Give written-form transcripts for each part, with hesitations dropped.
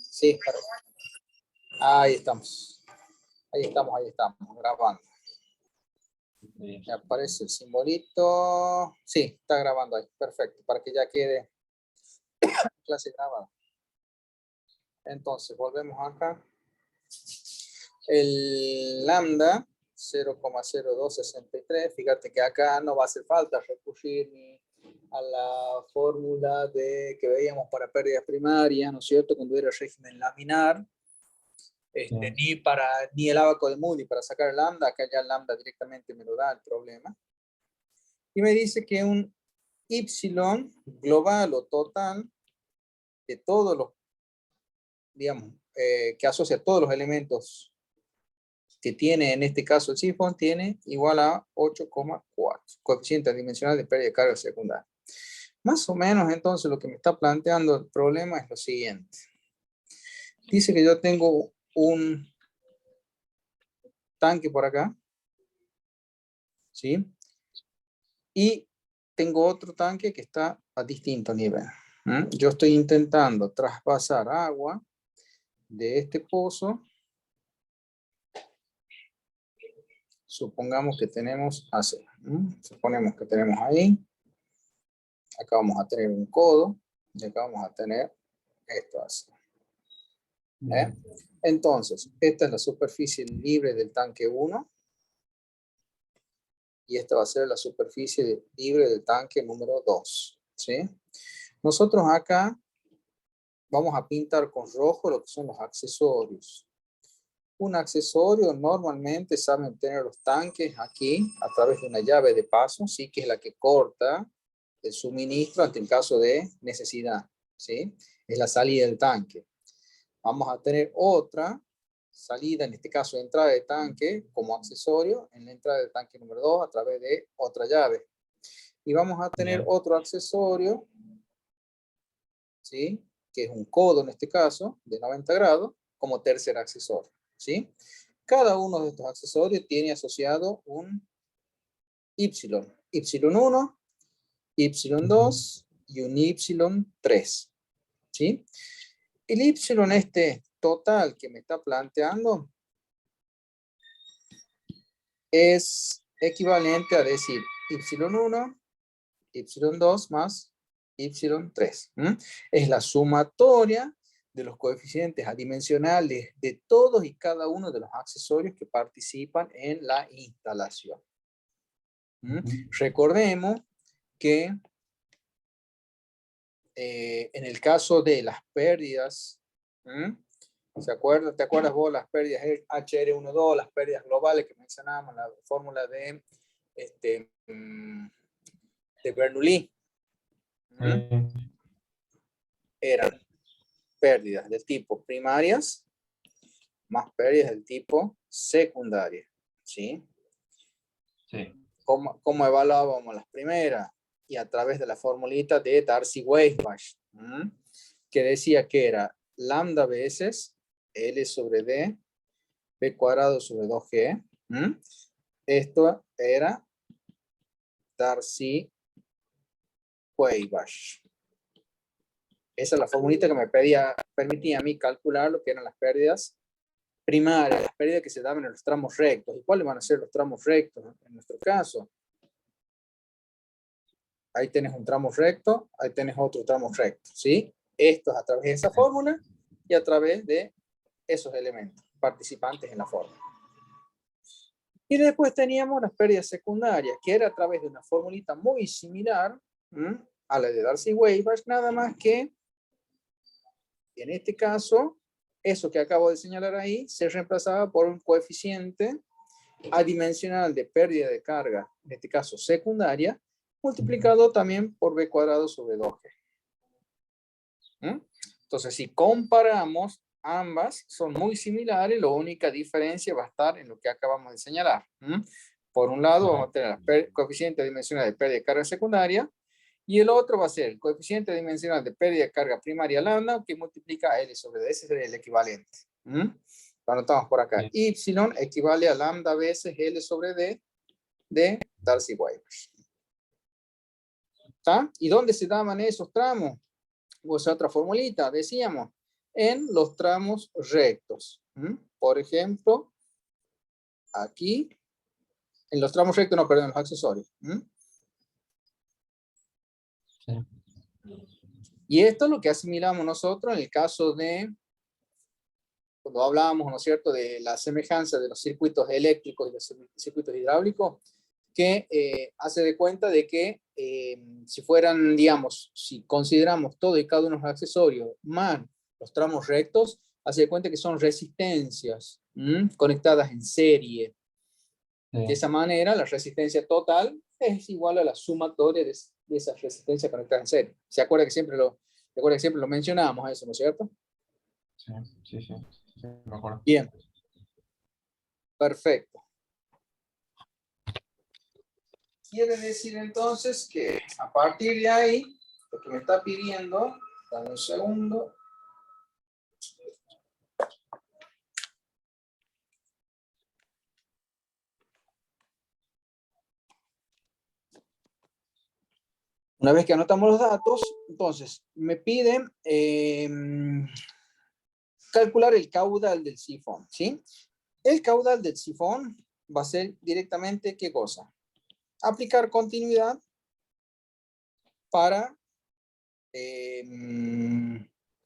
Sí, perfecto. Ahí estamos. Ahí estamos, grabando. Me aparece el simbolito. Sí, está grabando ahí. Perfecto, para que ya quede clase grabada. Entonces, volvemos acá. El lambda 0,0263. Fíjate que acá no va a hacer falta recurrir ni a la fórmula que veíamos para pérdidas primarias, ¿no es cierto? Cuando era régimen laminar. Ni el abaco de Moody para sacar el lambda. Acá ya el lambda directamente me lo da el problema. Y me dice que un y global o total de todos los, digamos, que asocia todos los elementos que tiene en este caso el sifón, tiene igual a 8,4. Coeficiente adimensional de pérdida de carga secundaria. Más o menos, entonces, lo que me está planteando el problema es lo siguiente. Dice que yo tengo un tanque por acá, ¿sí? Y tengo otro tanque que está a distinto nivel. Yo estoy intentando traspasar agua de este pozo. Supongamos que tenemos así. Suponemos que tenemos ahí. Acá vamos a tener un codo. Y acá vamos a tener esto así. Entonces, esta es la superficie libre del tanque 1. Y esta va a ser la superficie libre del tanque número 2. ¿Sí? Nosotros acá vamos a pintar con rojo lo que son los accesorios. Un accesorio normalmente saben tener los tanques aquí a través de una llave de paso, ¿sí? Que es la que corta el suministro ante el caso de necesidad, ¿sí? Es la salida del tanque. Vamos a tener otra salida, en este caso entrada de tanque como accesorio en la entrada del tanque número 2 a través de otra llave. Y vamos a tener otro accesorio, ¿sí? Que es un codo en este caso de 90 grados como tercer accesorio, ¿sí? Cada uno de estos accesorios tiene asociado un Y, Y1, Y2 y un Y3, ¿sí? El Y este total que me está planteando es equivalente a decir Y1, Y2 más Y3. Es la sumatoria de los coeficientes adimensionales de todos y cada uno de los accesorios que participan en la instalación. Recordemos que en el caso de las pérdidas, ¿te acuerdas vos las pérdidas HR12, las pérdidas globales que mencionábamos, la fórmula de Bernoulli? Eran pérdidas del tipo primarias más pérdidas del tipo secundaria, ¿sí? Sí. ¿Cómo evaluábamos las primeras? Y a través de la formulita de Darcy-Weisbach, que decía que era lambda veces L sobre D, B cuadrado sobre 2G. Esto era Darcy-Weisbach. Esa es la formulita que me permitía a mí calcular lo que eran las pérdidas primarias, las pérdidas que se daban en los tramos rectos. ¿Y cuáles van a ser los tramos rectos en nuestro caso? Ahí tenés un tramo recto, ahí tenés otro tramo recto, ¿sí? Esto es a través de esa fórmula y a través de esos elementos participantes en la fórmula. Y después teníamos las pérdidas secundarias, que era a través de una formulita muy similar a la de Darcy-Weisbach, nada más que en este caso, eso que acabo de señalar ahí, se reemplazaba por un coeficiente adimensional de pérdida de carga, en este caso secundaria, multiplicado también por B cuadrado sobre 2G. Entonces, si comparamos, ambas son muy similares, la única diferencia va a estar en lo que acabamos de señalar. Por un lado, vamos a tener el coeficiente adimensional de pérdida de carga secundaria, y el otro va a ser el coeficiente dimensional de pérdida de carga primaria lambda, que multiplica L sobre D. Ese sería el equivalente. Lo anotamos por acá. Y equivale a lambda veces L sobre D de Darcy-Weisbach. ¿Está? ¿Y dónde se daban esos tramos? O sea, otra formulita, decíamos. en los tramos rectos. Por ejemplo, aquí, en los tramos rectos, no, perdón, los accesorios. Sí. Y esto es lo que asimilamos nosotros en el caso de, cuando hablábamos, ¿no es cierto?, de la semejanza de los circuitos eléctricos y los circuitos hidráulicos, que hace de cuenta de que si fueran, digamos, si consideramos todo y cada uno de los accesorios más los tramos rectos, hace de cuenta que son resistencias conectadas en serie. Sí. De esa manera, la resistencia total es igual a la sumatoria de esas resistencias conectadas en serie. ¿Se acuerda que siempre lo mencionábamos eso, ¿no es cierto? Sí, sí, sí, sí, me acuerdo. Bien. Perfecto. Quiere decir entonces que a partir de ahí, lo que me está pidiendo, dame un segundo. Una vez que anotamos los datos, entonces me piden calcular el caudal del sifón, ¿sí? El caudal del sifón va a ser directamente, ¿qué cosa? Aplicar continuidad para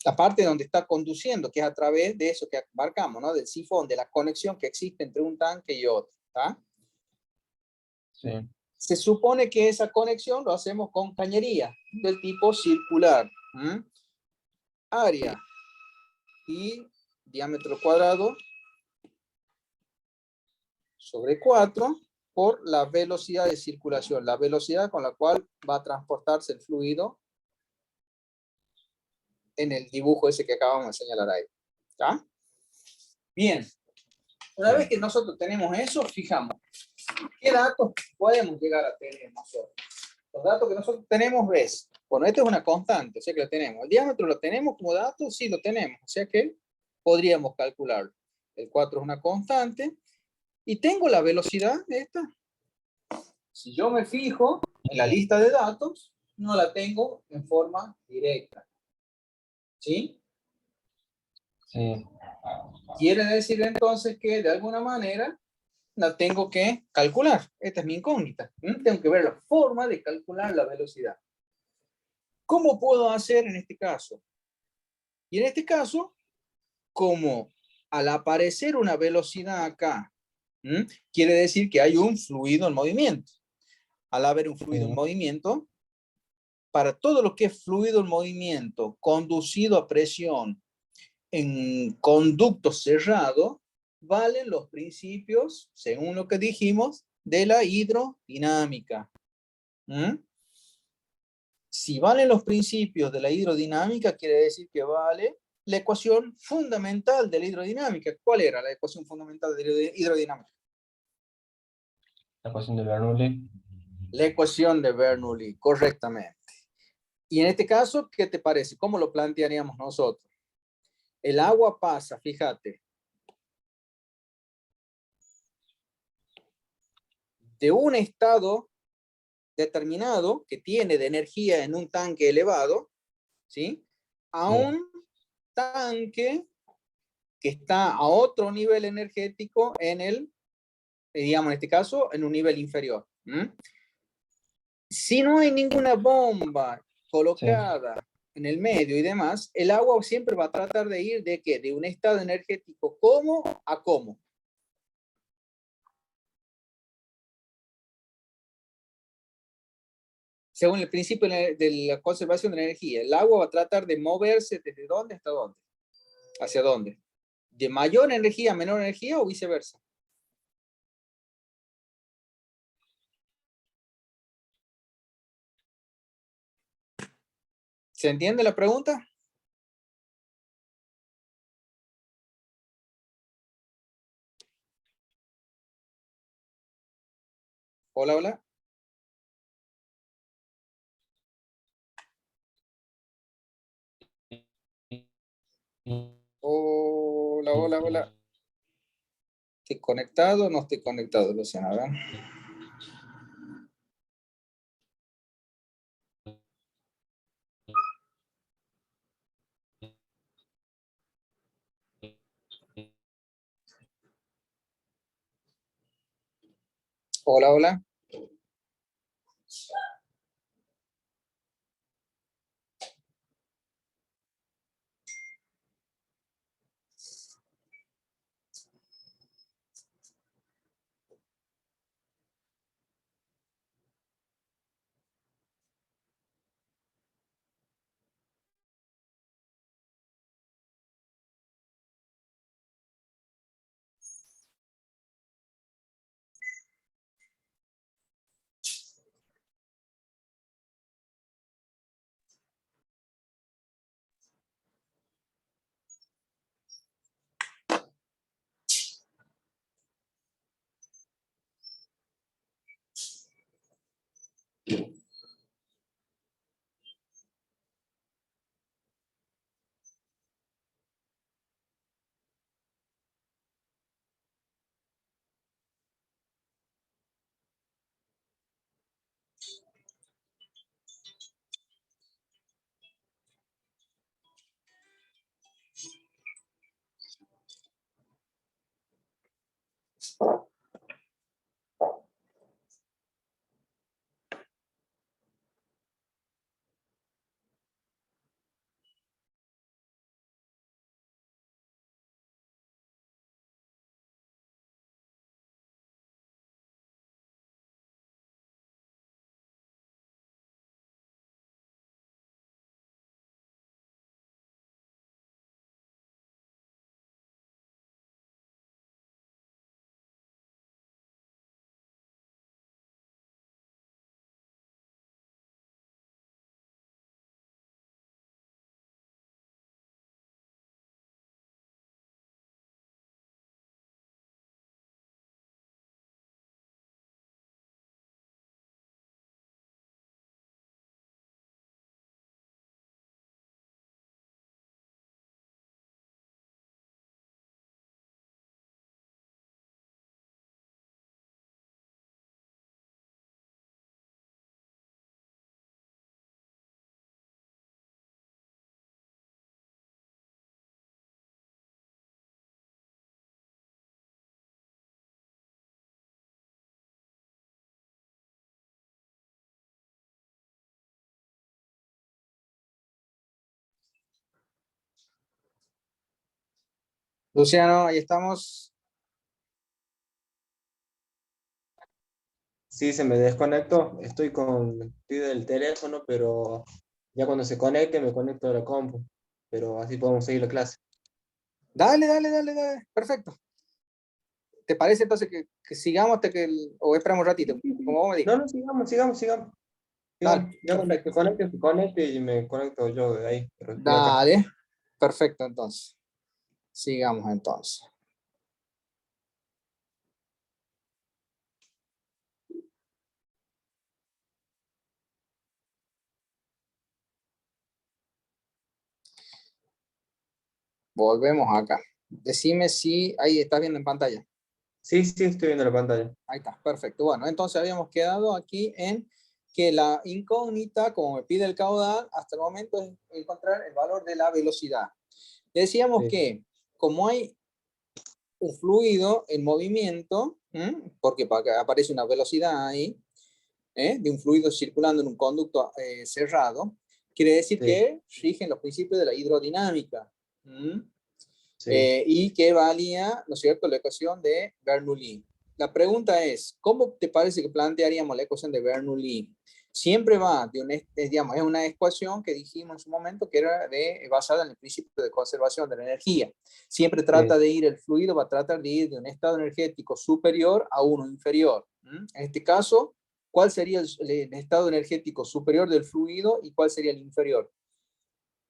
la parte donde está conduciendo, que es a través de eso que marcamos, ¿no? Del sifón, de la conexión que existe entre un tanque y otro, ¿está? Sí. Se supone que esa conexión lo hacemos con cañería del tipo circular. Área y diámetro cuadrado sobre 4 por la velocidad de circulación, la velocidad con la cual va a transportarse el fluido en el dibujo ese que acabamos de señalar ahí. ¿Está? Bien. Una vez que nosotros tenemos eso, fijamos qué datos podemos llegar a tener nosotros. Los datos que nosotros tenemos es, bueno, esta es una constante, o sea que lo tenemos. El diámetro lo tenemos como dato, sí lo tenemos, o sea que podríamos calcularlo. El 4 es una constante. Y tengo la velocidad de esta. Si yo me fijo en la lista de datos, no la tengo en forma directa. ¿Sí? Sí. Quiere decir entonces que de alguna manera la tengo que calcular. Esta es mi incógnita. Tengo que ver la forma de calcular la velocidad. ¿Cómo puedo hacer en este caso? Y en este caso, como al aparecer una velocidad acá, quiere decir que hay un fluido en movimiento. Al haber un fluido en movimiento, para todo lo que es fluido en movimiento, conducido a presión en conducto cerrado, valen los principios, según lo que dijimos, de la hidrodinámica. Si valen los principios de la hidrodinámica, quiere decir que vale la ecuación fundamental de la hidrodinámica. ¿Cuál era la ecuación fundamental de la hidrodinámica? La ecuación de Bernoulli. La ecuación de Bernoulli, correctamente. Y en este caso, ¿qué te parece? ¿Cómo lo plantearíamos nosotros? El agua pasa, fíjate, de un estado determinado que tiene de energía en un tanque elevado, ¿sí? A un tanque que está a otro nivel energético en el, digamos en este caso, en un nivel inferior. Si no hay ninguna bomba colocada en el medio y demás, el agua siempre va a tratar de ir de ¿qué? De un estado energético ¿cómo? A ¿cómo? Según el principio de la conservación de la energía, el agua va a tratar de moverse desde dónde hasta dónde. ¿Hacia dónde? ¿De mayor energía a menor energía o viceversa? ¿Se entiende la pregunta? Hola, hola. Hola, hola, hola. ¿Estoy conectado o no estoy conectado, Luciana? ¿Verdad? Hola, hola. Luciano, ahí estamos. Sí, se me desconectó. Estoy del teléfono, pero ya cuando se conecte me conecto a la compu. Pero así podemos seguir la clase. Dale, dale, dale, dale. Perfecto. ¿Te parece entonces que sigamos hasta o esperamos un ratito? Sí, sí. Como vos me No, digas. no, sigamos. Dale, Sigamos. Ya cuando perfecto. se conecte y me conecto yo de ahí. Pero estoy acá. Dale. Perfecto, entonces. Sigamos entonces. Volvemos acá. Decime si ahí estás viendo en pantalla. Sí, sí, estoy viendo la pantalla. Ahí está, perfecto. Bueno, entonces habíamos quedado aquí en que la incógnita, como me pide el caudal, hasta el momento es encontrar el valor de la velocidad. Decíamos Sí, que como hay un fluido en movimiento, porque aparece una velocidad ahí, de un fluido circulando en un conducto cerrado, quiere decir sí, que rigen los principios de la hidrodinámica. sí. Y que valía, ¿no es cierto?, la ecuación de Bernoulli. La pregunta es, ¿cómo te parece que plantearíamos la ecuación de Bernoulli? Siempre va digamos, es una ecuación que dijimos en su momento que era basada en el principio de conservación de la energía. Siempre trata Sí. de ir, el fluido va a tratar de ir de un estado energético superior a uno inferior. En este caso, ¿cuál sería el estado energético superior del fluido y cuál sería el inferior?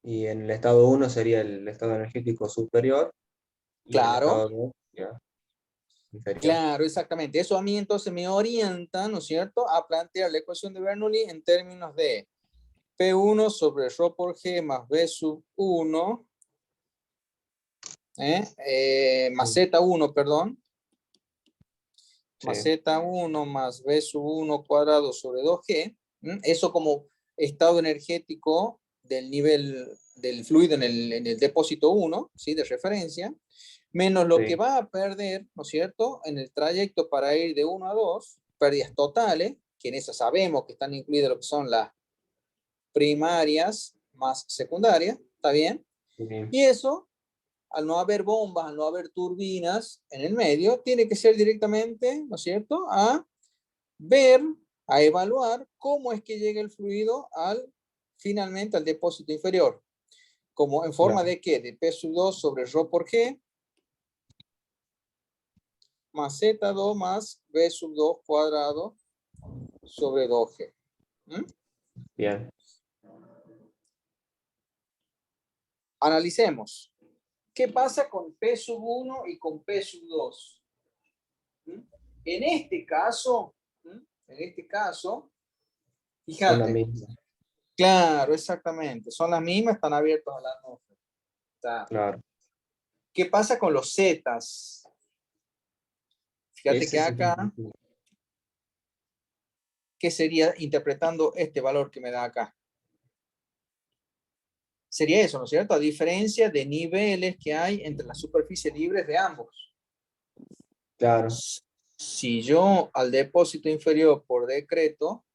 Y en el estado uno sería el estado energético superior y el Claro, estado 2 ya, inferior. claro, exactamente. Eso a mí entonces me orienta, ¿no es cierto?, a plantear la ecuación de Bernoulli en términos de P1 sobre ρ por G más B sub 1, más Sí, Z1, perdón, más sí, Z1 más B sub 1 cuadrado sobre 2G. Eso como estado energético del nivel del fluido en el depósito 1, ¿sí?, de referencia, menos lo que sí, va a perder, ¿no es cierto?, en el trayecto para ir de 1 a 2, pérdidas totales, que en esas sabemos que están incluidas lo que son las primarias más secundarias, ¿está bien? Bien. Y eso, al no haber bombas, al no haber turbinas en el medio, tiene que ser directamente, ¿no es cierto?, a ver, a evaluar cómo es que llega el fluido finalmente al depósito inferior. Como en forma Claro. de ¿qué? De P sub 2 sobre ρ por G, más Z2 más B sub 2 cuadrado sobre 2G. ¿Mm? Bien. Analicemos. ¿Qué pasa con P sub 1 y con P sub 2? ¿Mm? En este caso, Son las fíjate, mismas. claro, exactamente, son las mismas, están abiertos a la atmósfera. Claro. ¿Qué pasa con los zetas? Fíjate que Ese sí. acá, ¿qué sería interpretando este valor que me da acá? Sería eso, ¿no es cierto? A diferencia de niveles que hay entre las superficies libres de ambos. Claro. Si yo al depósito inferior por decreto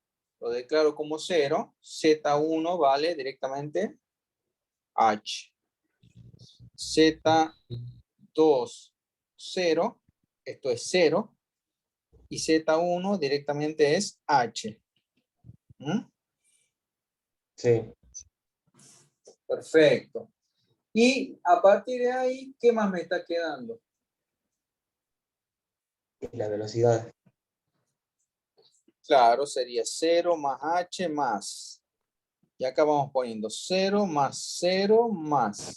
lo declaro como 0, Z1 vale directamente H. Z2, 0, esto es 0, y Z1 directamente es H. ¿Mm? Sí. Perfecto. Y a partir de ahí, ¿qué más me está quedando? Y la velocidad. Claro, sería 0 más H más. Y acá vamos poniendo 0 más 0 más.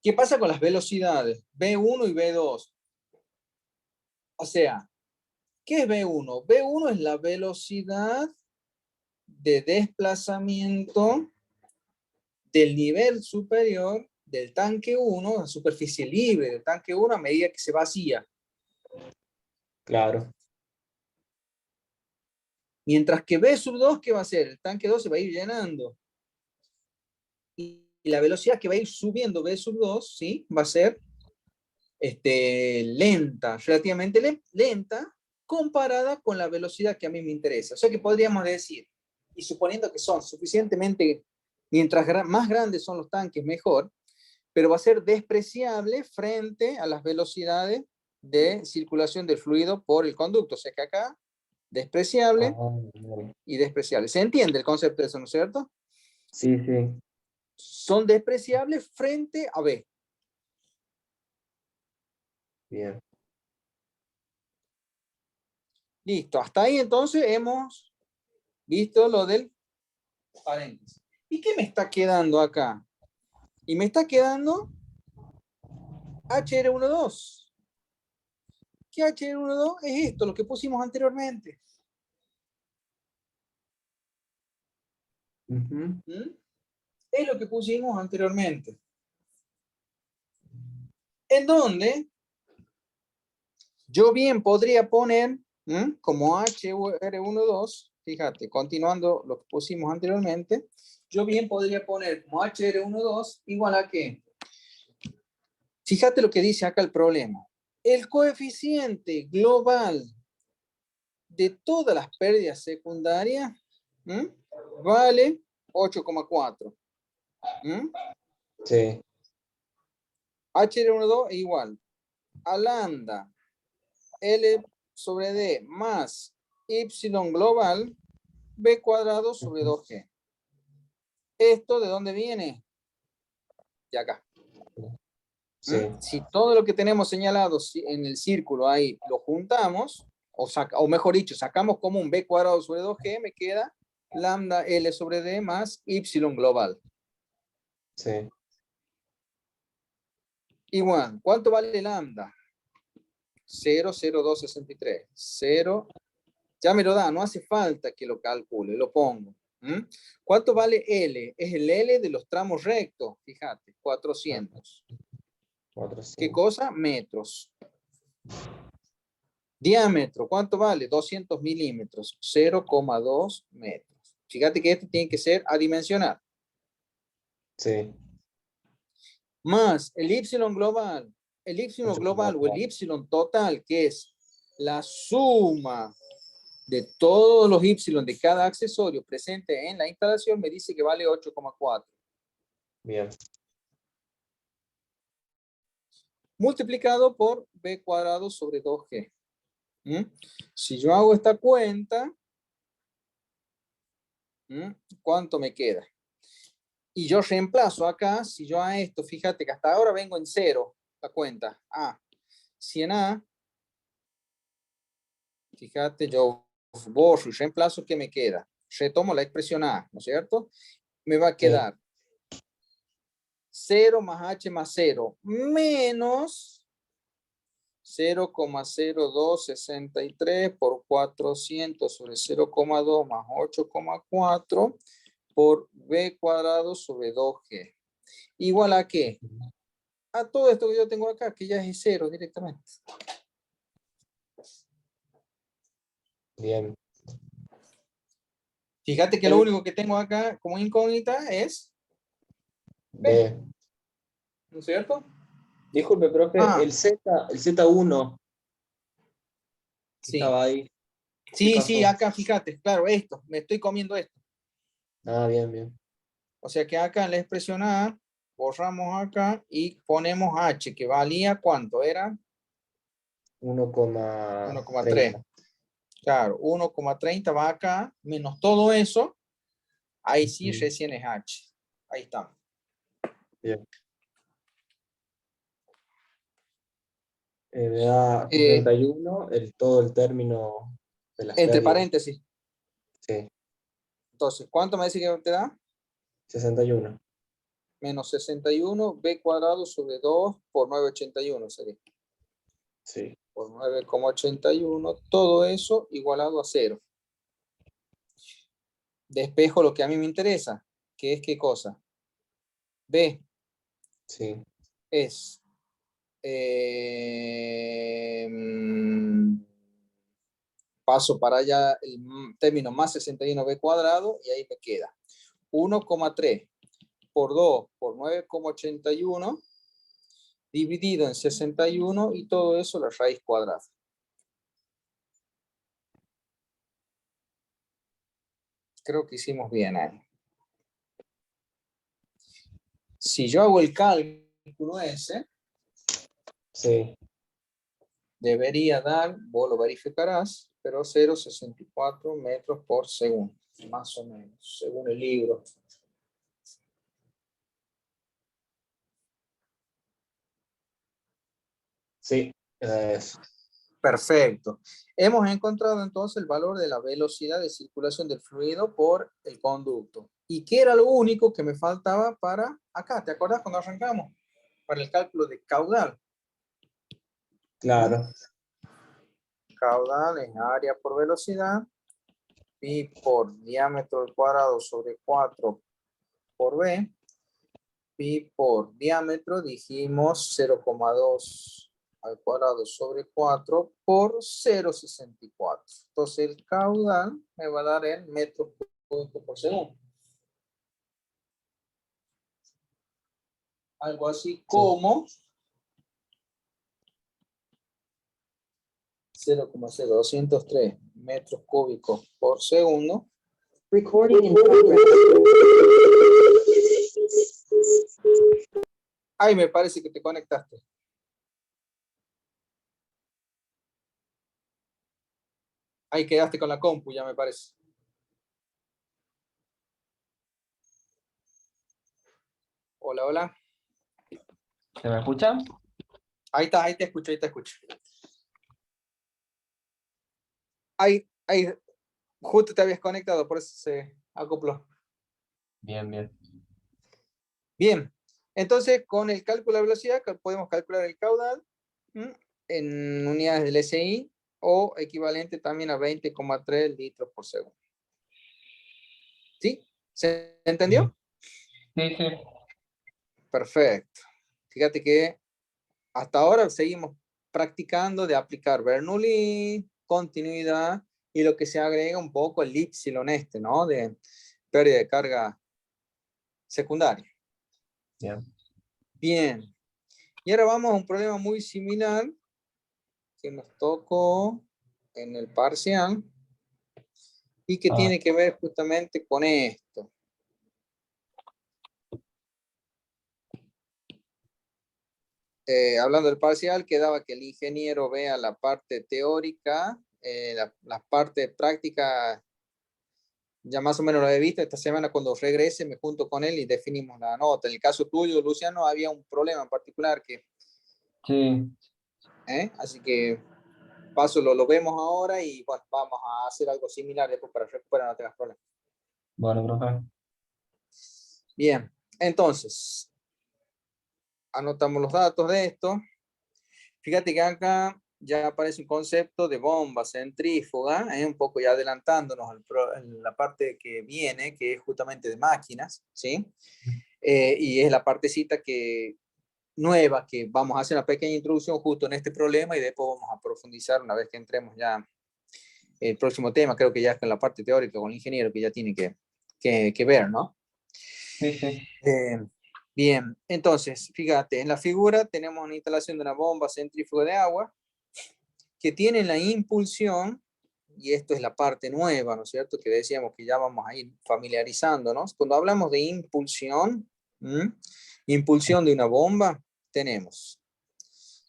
¿Qué pasa con las velocidades? B1 y B2. O sea, ¿qué es B1? B1 es la velocidad de desplazamiento del nivel superior del tanque 1, la superficie libre del tanque 1 a medida que se vacía. Claro. Mientras que B sub 2, ¿qué va a hacer? El tanque 2 se va a ir llenando. Y la velocidad que va a ir subiendo B sub 2, ¿sí? Va a ser lenta, relativamente lenta, comparada con la velocidad que a mí me interesa. O sea que podríamos decir, y suponiendo que son suficientemente, mientras más grandes son los tanques, mejor, pero va a ser despreciable frente a las velocidades de circulación del fluido por el conducto. O sea que acá, Ah, despreciable vale. y despreciable. ¿Se entiende el concepto de eso, no es cierto? Sí, sí. Son despreciables frente a B. Bien. Listo, hasta ahí entonces hemos visto lo del paréntesis. ¿Y qué me está quedando acá? Y me está quedando HR12. ¿Qué HR12? Es esto, lo que pusimos anteriormente. Ujú. ¿Mm? Es lo que pusimos anteriormente. En donde yo bien podría poner como HR12, fíjate, continuando lo que pusimos anteriormente, yo bien podría poner como HR12 igual a qué. Fíjate lo que dice acá el problema. El coeficiente global de todas las pérdidas secundarias vale 8,4. Sí. HR12 es igual a lambda L sobre D más Y global B cuadrado sobre 2G. ¿Esto de dónde viene? De acá. Sí. Si todo lo que tenemos señalado en el círculo ahí lo juntamos, o mejor dicho, sacamos como un B cuadrado sobre 2G, me queda lambda L sobre D más Y global. Sí. Igual, ¿cuánto vale lambda? 0,0263. 0, ya me lo da, no hace falta que lo calcule, lo pongo. ¿Cuánto vale L? Es el L de los tramos rectos, fíjate, 400. ¿Qué 400. cosa? Metros. Diámetro, ¿cuánto vale? 200 milímetros, 0,2 metros. Fíjate que esto tiene que ser adimensional. Sí. Más el Y global. El Y global o el 8,4. Y total, que es la suma de todos los y de cada accesorio presente en la instalación me dice que vale 8,4. Bien. Multiplicado por b cuadrado sobre 2g. Si yo hago esta cuenta, ¿cuánto me queda? Y yo reemplazo acá, si yo a esto, fíjate que hasta ahora vengo en 0, la cuenta. Si en A, fíjate, yo borro y reemplazo, ¿qué me queda? Retomo la expresión A, ¿no es cierto? Me va a quedar 0 más h más 0 menos 0,0263 por 400 sobre 0,2 más 8,4 por b cuadrado sobre 2g. ¿Igual a qué? A todo esto que yo tengo acá, que ya es 0 directamente. Bien. Fíjate que lo único que tengo acá como incógnita es B, B. ¿no es cierto? Disculpe, profe, el Z1 que Sí. estaba ahí, ¿qué Sí, pasó? acá fíjate, claro, esto, me estoy comiendo esto. Bien, bien. O sea que acá en la expresión A, borramos acá y ponemos H, que valía ¿cuánto era? 1,3. 1,30. Claro, 1,30 va acá, menos todo eso, ahí sí Ujú. recién es H. Ahí está. Bien. Me da Eh, 61 todo el término de las entre pérdidas. paréntesis. Sí, Entonces, ¿cuánto me dice que te da? 61. Menos 61, b cuadrado sobre 2 por 9,81 sería. Sí. Por 9,81, todo eso igualado a 0. Despejo lo que a mí me interesa, que es ¿qué cosa? B Sí. es paso para allá el término más 61b cuadrado y ahí me queda 1,3 por 2 por 9,81 dividido en 61 y todo eso la raíz cuadrada. Creo que hicimos bien ahí. Si yo hago el cálculo ese, Sí. debería dar, vos lo verificarás, pero 0,64 metros por segundo, más o menos, según el libro. Sí. Era eso. Perfecto. Hemos encontrado entonces el valor de la velocidad de circulación del fluido por el conducto. ¿Y qué era lo único que me faltaba para acá? ¿Te acuerdas cuando arrancamos? Para el cálculo de caudal. Claro. Caudal en área por velocidad, pi por diámetro al cuadrado sobre 4 por b, pi por diámetro, dijimos 0,2 al cuadrado sobre 4 por 0,64. Entonces el caudal me va a dar el metro cúbico por segundo. Algo así Sí. como 0,0203 metros cúbicos por segundo. Recording in progress. Ay, me parece que te conectaste. Ahí quedaste con la compu, ya me parece. Hola, hola. ¿Se me escucha? Ahí está, ahí te escucho, ahí te escucho. Ahí, justo te habías conectado, por eso se acopló. Bien, bien. Bien, entonces con el cálculo de velocidad podemos calcular el caudal en unidades del SI o equivalente también a 20,3 litros por segundo. ¿Sí? ¿Se entendió? Sí, sí. Perfecto. Fíjate que hasta ahora seguimos practicando de aplicar Bernoulli, continuidad y lo que se agrega un poco el ipsilon ¿no? De pérdida de carga secundaria. Bien. Bien. Y ahora vamos a un problema muy similar, que nos tocó en el parcial y que tiene que ver justamente con esto. Hablando del parcial, quedaba que el ingeniero vea la parte teórica, la parte práctica, ya más o menos lo he visto. Esta semana cuando regrese me junto con él y definimos la nota. En el caso tuyo, Luciano, había un problema en particular que... Sí. Así que paso, lo vemos ahora y bueno, vamos a hacer algo similar después para recuperar, no tengas problemas. Bueno, profe. Bien, entonces, anotamos los datos de esto. Fíjate que acá ya aparece un concepto de bomba centrífuga, un poco ya adelantándonos en la parte que viene, que es justamente de máquinas, ¿sí? Y es la partecita nueva que vamos a hacer una pequeña introducción justo en este problema y después vamos a profundizar una vez que entremos ya el próximo tema, creo que ya es con la parte teórica, con el ingeniero que ya tiene que ver, ¿no? Sí, sí. Bien, entonces, fíjate, en la figura tenemos una instalación de una bomba centrífuga de agua que tiene la impulsión, y esto es la parte nueva, ¿no es cierto? Que decíamos que ya vamos a ir familiarizándonos. Cuando hablamos de impulsión, impulsión de una bomba, tenemos,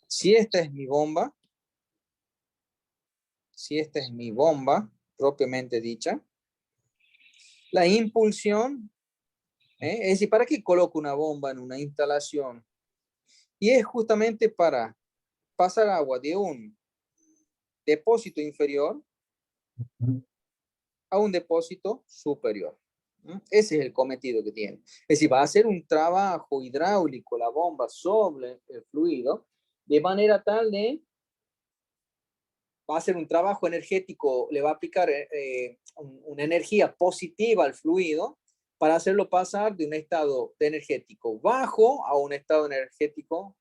si esta es mi bomba propiamente dicha, la impulsión, es decir, ¿para qué coloco una bomba en una instalación? Y es justamente para pasar agua de un depósito inferior a un depósito superior. Ese es el cometido que tiene. Es decir, va a hacer un trabajo hidráulico la bomba sobre el fluido de manera tal de va a hacer un trabajo energético, le va a aplicar una energía positiva al fluido para hacerlo pasar de un estado energético bajo a un estado energético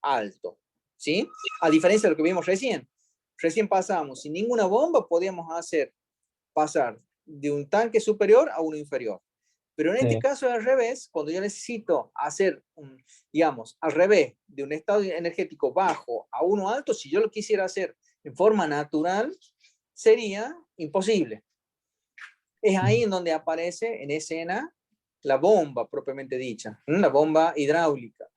alto, ¿sí? A diferencia de lo que vimos recién. Recién pasamos, sin ninguna bomba podíamos hacer pasar de un tanque superior a uno inferior. Pero en este caso es al revés, cuando yo necesito hacer, digamos, al revés, de un estado energético bajo a uno alto, si yo lo quisiera hacer en forma natural, sería imposible. Es ahí en donde aparece en escena la bomba propiamente dicha, la bomba hidráulica,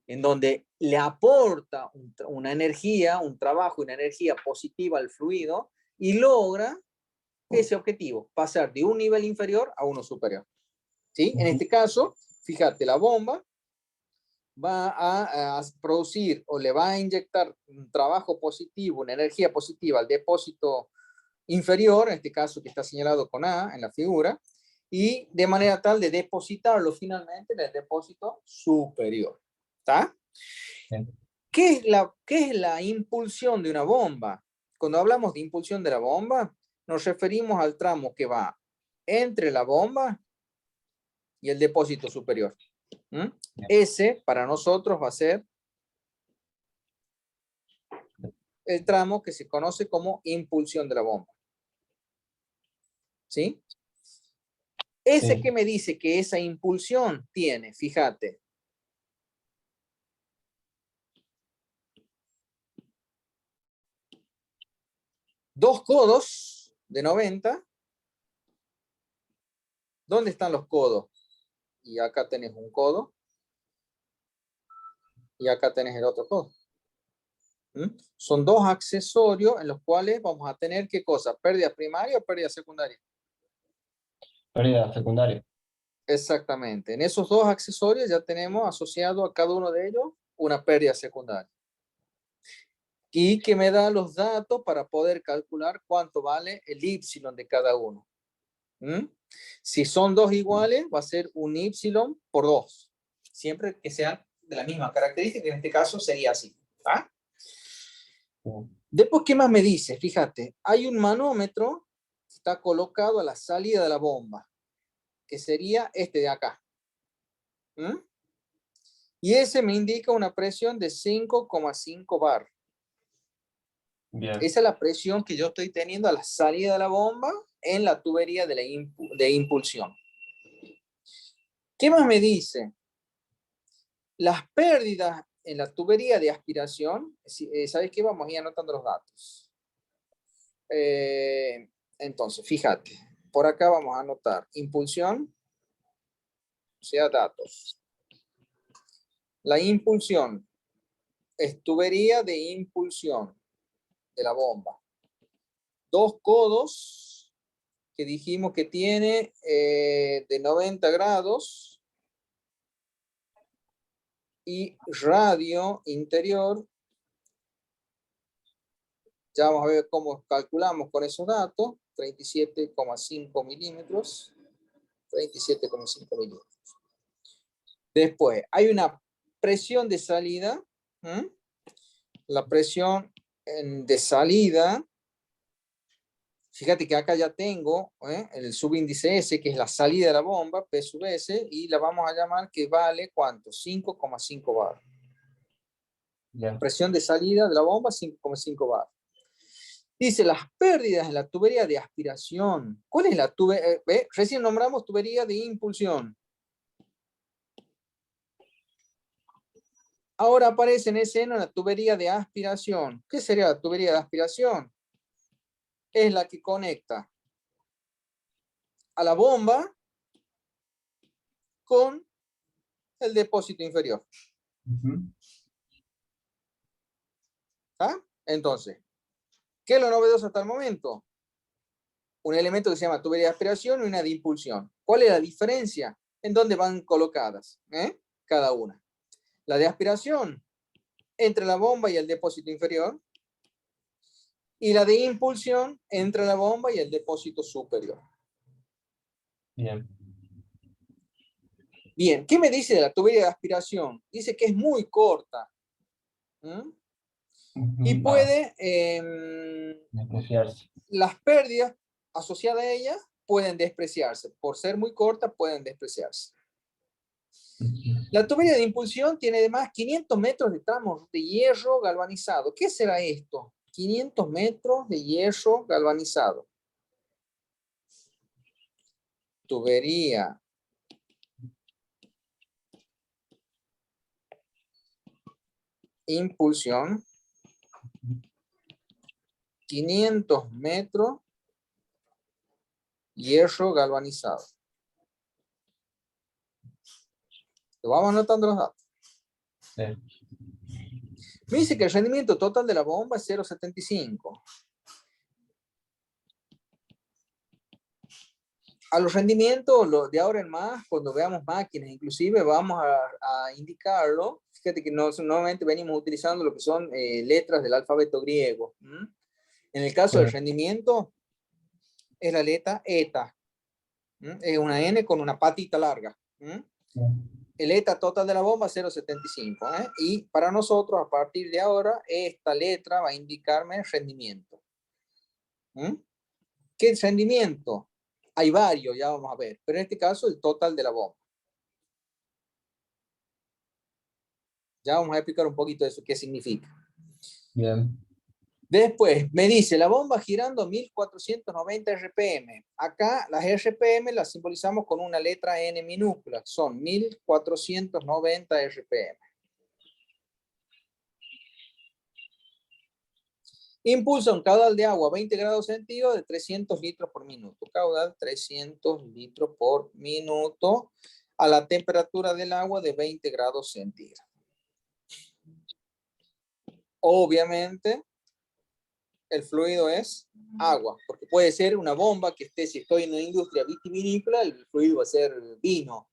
en donde le aporta una energía, un trabajo, una energía positiva al fluido y logra ese objetivo, pasar de un nivel inferior a uno superior. ¿Sí? En este caso, fíjate, la bomba va a producir o le va a inyectar un trabajo positivo, una energía positiva al depósito inferior, en este caso que está señalado con A en la figura, y de manera tal de depositarlo finalmente en el depósito superior. ¿Está? ¿Qué es la impulsión de una bomba? Cuando hablamos de impulsión de la bomba, nos referimos al tramo que va entre la bomba y el depósito superior. Ese para nosotros va a ser el tramo que se conoce como impulsión de la bomba. ¿Sí? Ese que me dice que esa impulsión tiene, fíjate, dos codos de 90. ¿Dónde están los codos? Y acá tenés un codo. Y acá tenés el otro codo. Son dos accesorios en los cuales vamos a tener, ¿qué cosa? ¿Pérdida primaria o pérdida secundaria? Pérdida secundaria. Exactamente. En esos dos accesorios ya tenemos asociado a cada uno de ellos una pérdida secundaria. Y que me da los datos para poder calcular cuánto vale el Y de cada uno. Si son dos iguales, va a ser un Y por 2. Siempre que sean de la misma característica, en este caso sería así. ¿Ah? Después, ¿qué más me dice? Fíjate, hay un manómetro que está colocado a la salida de la bomba, que sería este de acá. Y ese me indica una presión de 5,5 bar. Bien. Esa es la presión que yo estoy teniendo a la salida de la bomba en la tubería de impulsión. ¿Qué más me dice? Las pérdidas en la tubería de aspiración, ¿sabes qué? Vamos a ir anotando los datos. Entonces, fíjate, por acá vamos a anotar impulsión, o sea, datos. La impulsión es tubería de impulsión de la bomba. 2 codos que dijimos que tiene de 90 grados y radio interior. Ya vamos a ver cómo calculamos con esos datos. 37,5 milímetros. 37,5 milímetros. Después, hay una presión de salida. La presión de salida, fíjate que acá ya tengo el subíndice S, que es la salida de la bomba, P sub S, y la vamos a llamar que vale, ¿cuánto? 5,5 bar. Ya. Presión de salida de la bomba, 5,5 bar. Dice, las pérdidas en la tubería de aspiración. ¿Cuál es la tubería? Recién nombramos tubería de impulsión. Ahora aparece en escena la tubería de aspiración. ¿Qué sería la tubería de aspiración? Es la que conecta a la bomba con el depósito inferior. ¿Ah? Entonces, ¿qué es lo novedoso hasta el momento? Un elemento que se llama tubería de aspiración y una de impulsión. ¿Cuál es la diferencia? En dónde van colocadas cada una. La de aspiración entre la bomba y el depósito inferior, y la de impulsión entre la bomba y el depósito superior. Bien. Bien, ¿qué me dice de la tubería de aspiración? Dice que es muy corta. Y puede, las pérdidas asociadas a ella pueden despreciarse. Por ser muy corta, pueden despreciarse. La tubería de impulsión tiene además 500 metros de tramos de hierro galvanizado. ¿Qué será esto? 500 metros de hierro galvanizado. Tubería impulsión, 500 metros, hierro galvanizado. Lo vamos anotando los datos. Sí. Me dice que el rendimiento total de la bomba es 0,75. A los rendimientos de ahora en más, cuando veamos máquinas, inclusive vamos a indicarlo. Fíjate que normalmente venimos utilizando lo que son letras del alfabeto griego. En el caso del rendimiento, es la letra eta. Es una N con una patita larga. El eta total de la bomba es 0,75. Y para nosotros, a partir de ahora, esta letra va a indicarme el rendimiento. ¿Qué rendimiento? Hay varios, ya vamos a ver. Pero en este caso, el total de la bomba. Ya vamos a explicar un poquito de eso, qué significa. Bien. Después, me dice, la bomba girando 1490 RPM. Acá las RPM las simbolizamos con una letra N minúscula. Son 1490 RPM. Impulsa un caudal de agua a 20 grados centígrados de 300 litros por minuto. Caudal 300 litros por minuto a la temperatura del agua de 20 grados centígrados. Obviamente, el fluido es agua, porque puede ser una bomba que esté, si estoy en una industria vitivinícola, el fluido va a ser vino.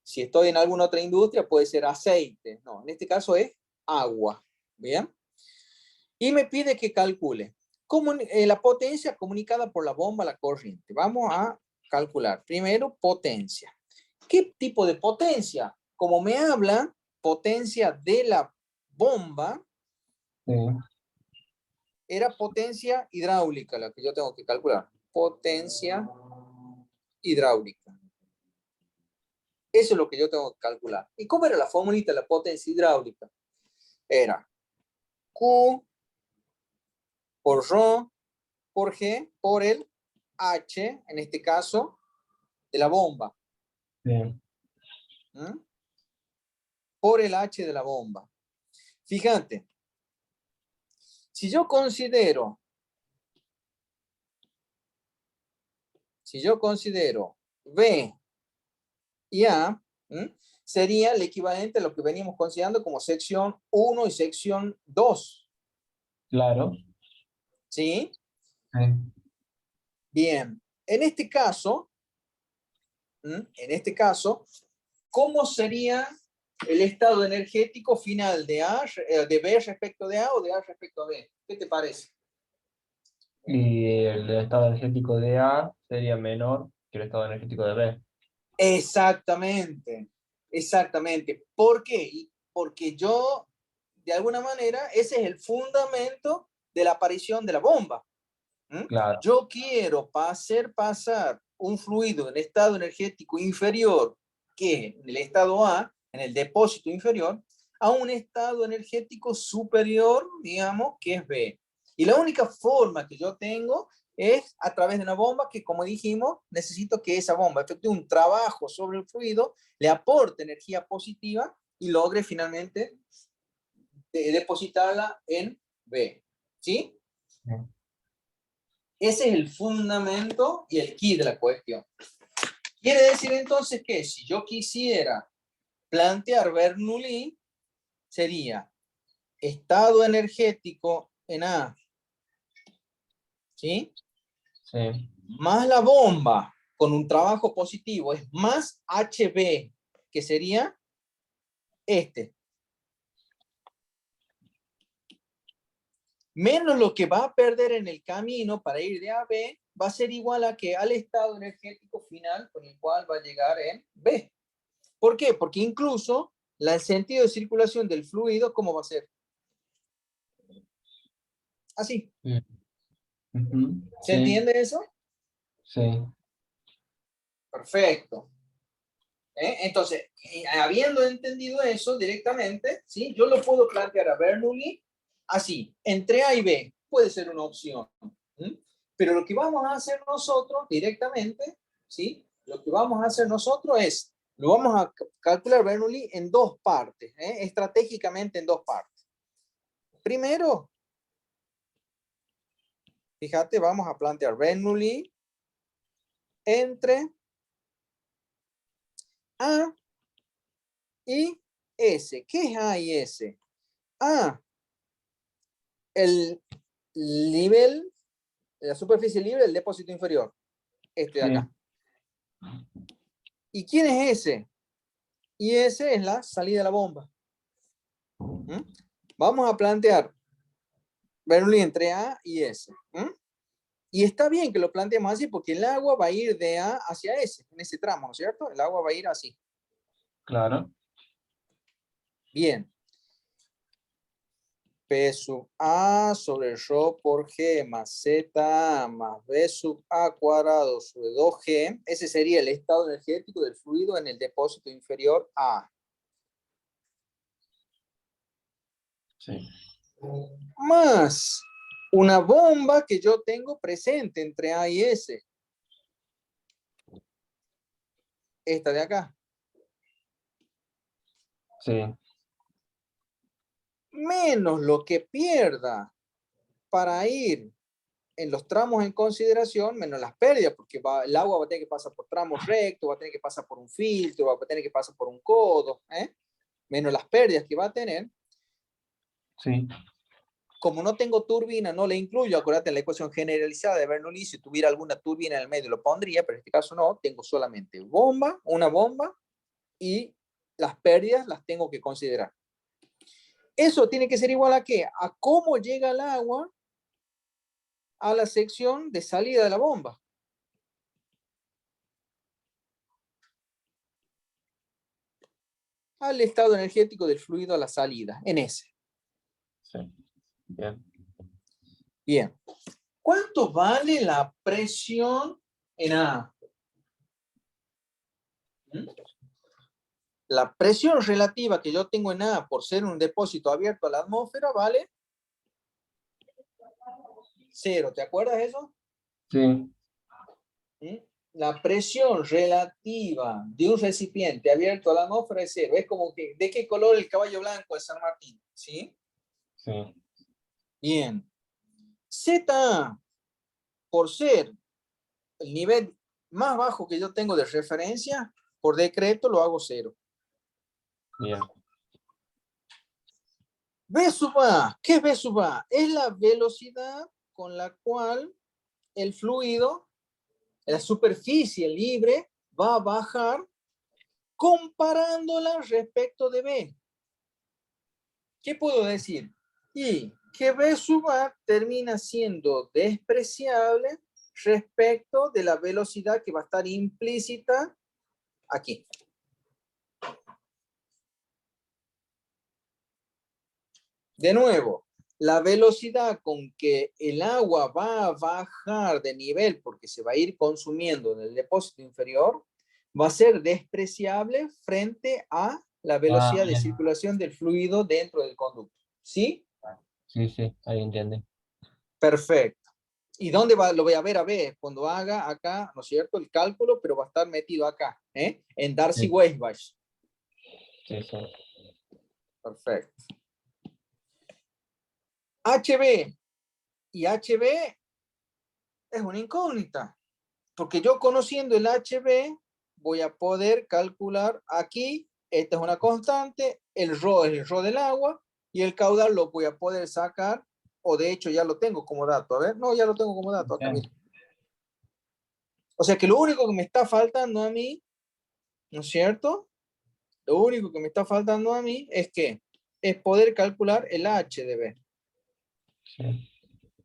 Si estoy en alguna otra industria, puede ser aceite. No, en este caso es agua. ¿Bien? Y me pide que calcule la potencia comunicada por la bomba a la corriente. Vamos a calcular. Primero, potencia. ¿Qué tipo de potencia? Como me habla potencia de la bomba, Sí. era potencia hidráulica la que yo tengo que calcular. Potencia hidráulica. Eso es lo que yo tengo que calcular. ¿Y cómo era la formulita de la potencia hidráulica? Era Q por ρ por G por el H, en este caso, de la bomba. Bien. por el H de la bomba. Fíjate, si yo considero B y A, sería el equivalente a lo que veníamos considerando como sección 1 y sección 2. Claro. ¿Sí? Sí. Bien. En este caso, ¿cómo sería el estado energético final de de B respecto de A o de A respecto a B? ¿Qué te parece? Y el estado energético de A sería menor que el estado energético de B. Exactamente, exactamente. ¿Por qué? Porque yo, de alguna manera, ese es el fundamento de la aparición de la bomba. Claro. Yo quiero hacer pasar un fluido en estado energético inferior que en el estado A, en el depósito inferior, a un estado energético superior, digamos, que es B. Y la única forma que yo tengo es a través de una bomba que, como dijimos, necesito que esa bomba efectúe un trabajo sobre el fluido, le aporte energía positiva y logre finalmente depositarla en B. ¿Sí? Sí. Ese es el fundamento y el key de la cuestión. Quiere decir entonces que si yo quisiera plantear Bernoulli, sería estado energético en A, ¿sí? Sí. Más la bomba con un trabajo positivo es más HB, que sería este. Menos lo que va a perder en el camino para ir de A a B, va a ser igual a que al estado energético final con el cual va a llegar en B. ¿Por qué? Porque incluso el sentido de circulación del fluido, ¿cómo va a ser? Así. Uh-huh. ¿Se Sí, entiende eso? sí. Perfecto. Entonces, habiendo entendido eso directamente, ¿sí? Yo lo puedo plantear a Bernoulli así, entre A y B, puede ser una opción. Pero lo que vamos a hacer nosotros directamente, ¿sí? Lo que vamos a hacer nosotros es, lo vamos a calcular Bernoulli en dos partes, estratégicamente en dos partes. Primero, fíjate, vamos a plantear Bernoulli entre A y S. ¿Qué es A y S? A, el nivel, la superficie libre del depósito inferior, este de Sí. acá. ¿Y quién es ese? Y ese es la salida de la bomba. Vamos a plantear Bernoulli entre A y S. Y está bien que lo planteemos así porque el agua va a ir de A hacia S, en ese tramo, ¿no es cierto? El agua va a ir así. Claro. Bien. P sub A sobre ρ por G más ZA más B sub A cuadrado sobre 2G. Ese sería el estado energético del fluido en el depósito inferior A. Sí. Más una bomba que yo tengo presente entre A y S. Esta de acá. Sí. Menos lo que pierda para ir en los tramos en consideración, menos las pérdidas, porque el agua va a tener que pasar por tramos rectos, va a tener que pasar por un filtro, va a tener que pasar por un codo, menos las pérdidas que va a tener. Sí. Como no tengo turbina, no le incluyo, acuérdate en la ecuación generalizada de Bernoulli, si tuviera alguna turbina en el medio lo pondría, pero en este caso no, tengo solamente bomba, una bomba, y las pérdidas las tengo que considerar. Eso tiene que ser igual a ¿qué? A cómo llega el agua a la sección de salida de la bomba. Al estado energético del fluido a la salida, en ese. Sí. Bien. Bien. ¿Cuánto vale la presión en A? La presión relativa que yo tengo en A por ser un depósito abierto a la atmósfera vale 0. ¿Te acuerdas de eso? Sí. la presión relativa de un recipiente abierto a la atmósfera es cero. Es como que, ¿de qué color el caballo blanco de San Martín? ¿Sí? Sí. Bien. ZA, por ser el nivel más bajo que yo tengo de referencia, por decreto lo hago cero. Bien. V sub A, ¿qué es V sub A? Es la velocidad con la cual el fluido, la superficie libre, va a bajar comparándola respecto de B. ¿Qué puedo decir? Y que V sub A termina siendo despreciable respecto de la velocidad que va a estar implícita aquí. De nuevo, la velocidad con que el agua va a bajar de nivel porque se va a ir consumiendo en el depósito inferior va a ser despreciable frente a la velocidad de Bien. circulación del fluido dentro del conducto. ¿Sí? Sí, sí, ahí entiende. Perfecto. ¿Y dónde va? Lo voy a ver cuando haga acá, ¿no es cierto? El cálculo, pero va a estar metido acá, ¿eh? En Sí, Darcy-Weisbach. sí, sí. Perfecto. HB y HB es una incógnita, porque yo conociendo el HB voy a poder calcular aquí, esta es una constante, el ρ es el ρ del agua y el caudal lo voy a poder sacar, o de hecho ya lo tengo como dato. A ver, no, ya lo tengo como dato acá, Bien. mira. O sea que lo único que me está faltando a mí, ¿no es cierto? Lo único que me está faltando a mí es que es poder calcular el H de B. Sí.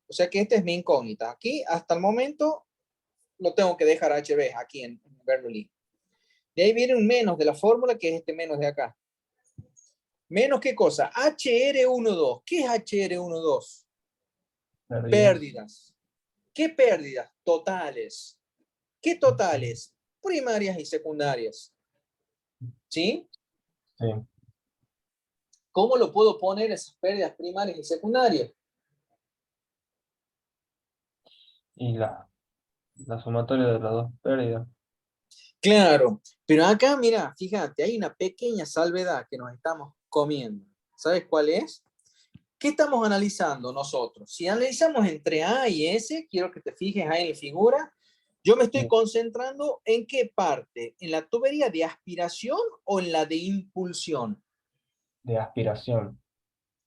O sea que esta es mi incógnita. Aquí, hasta el momento, lo tengo que dejar HB aquí en Bernoulli. De ahí viene un menos de la fórmula, que es este menos de acá. ¿Menos qué cosa? HR12. ¿Qué es HR12? Pérdidas. Pérdidas. ¿Qué pérdidas? Totales. ¿Qué totales? Primarias y secundarias. ¿Sí? Sí. ¿Cómo lo puedo poner esas pérdidas primarias y secundarias? Y la sumatoria de las dos pérdidas. Claro, pero acá, mira, fíjate, hay una pequeña salvedad que nos estamos comiendo. ¿Sabes cuál es? ¿Qué estamos analizando nosotros? Si analizamos entre A y S, quiero que te fijes ahí en la figura, yo me estoy Sí. concentrando en qué parte, en la tubería de aspiración o en la de impulsión. De aspiración.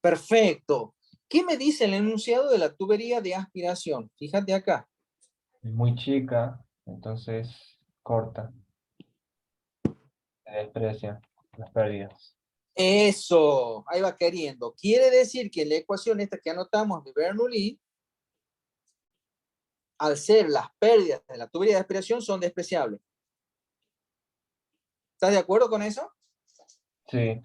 Perfecto. ¿Qué me dice el enunciado de la tubería de aspiración? Fíjate acá. Es muy chica, entonces corta. Se desprecia las pérdidas. Eso, ahí va queriendo. Quiere decir que la ecuación esta que anotamos de Bernoulli, al ser las pérdidas de la tubería de aspiración, son despreciables. ¿Estás de acuerdo con eso? Sí.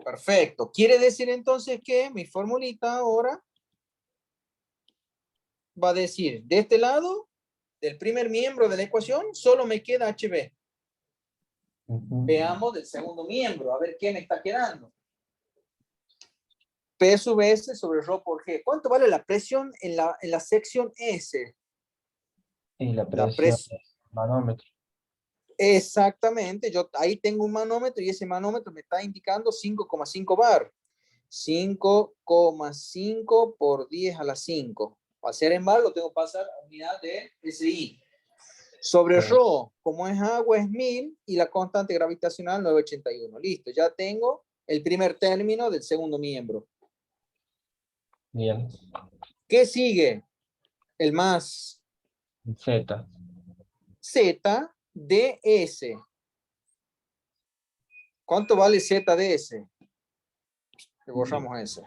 Perfecto. Quiere decir entonces que mi formulita ahora va a decir, de este lado, del primer miembro de la ecuación, solo me queda HB. Ujú. Veamos del segundo miembro, a ver qué me está quedando. P sub S sobre ρ por G. ¿Cuánto vale la presión en la sección S? Y la La presión presión. del manómetro. Exactamente, yo ahí tengo un manómetro y ese manómetro me está indicando 5,5 bar. 5,5 por 10 a la 5. Para hacer en bar lo tengo que pasar a unidad de SI. Sobre Sí. ρ, como es agua, es 1000 y la constante gravitacional 981. Listo, ya tengo el primer término del segundo miembro. Bien. ¿Qué sigue? El más Z. ZDS. ¿Cuánto vale ZDS? Le borramos ese.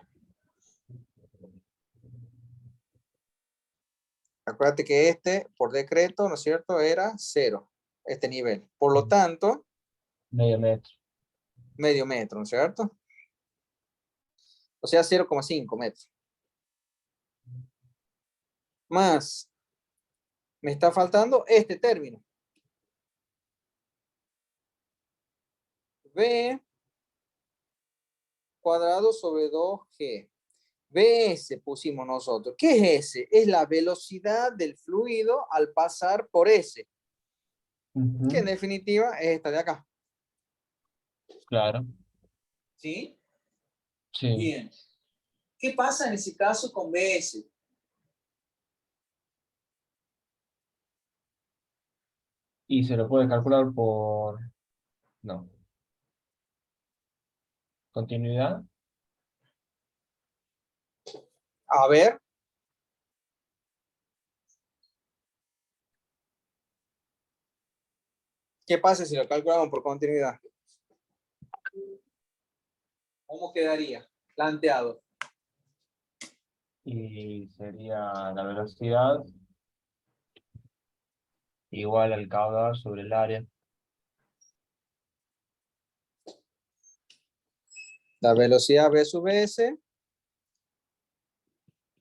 Acuérdate que este, por decreto, ¿no es cierto?, era 0, este nivel. Por lo tanto, Medio metro. medio metro, ¿no es cierto? O sea, 0,5 metros. Más, me está faltando este término. V cuadrado sobre 2G. Vs pusimos nosotros. ¿Qué es S? Es la velocidad del fluido al pasar por S. que en definitiva es esta de acá. Claro, ¿Sí? sí. Bien. ¿Qué pasa en ese caso con BS? Y se lo puede calcular por... No. Continuidad. A ver. ¿Qué pasa si lo calculamos por continuidad? ¿Cómo quedaría? Planteado. Y sería la velocidad igual al caudal sobre el área. La velocidad V sub S,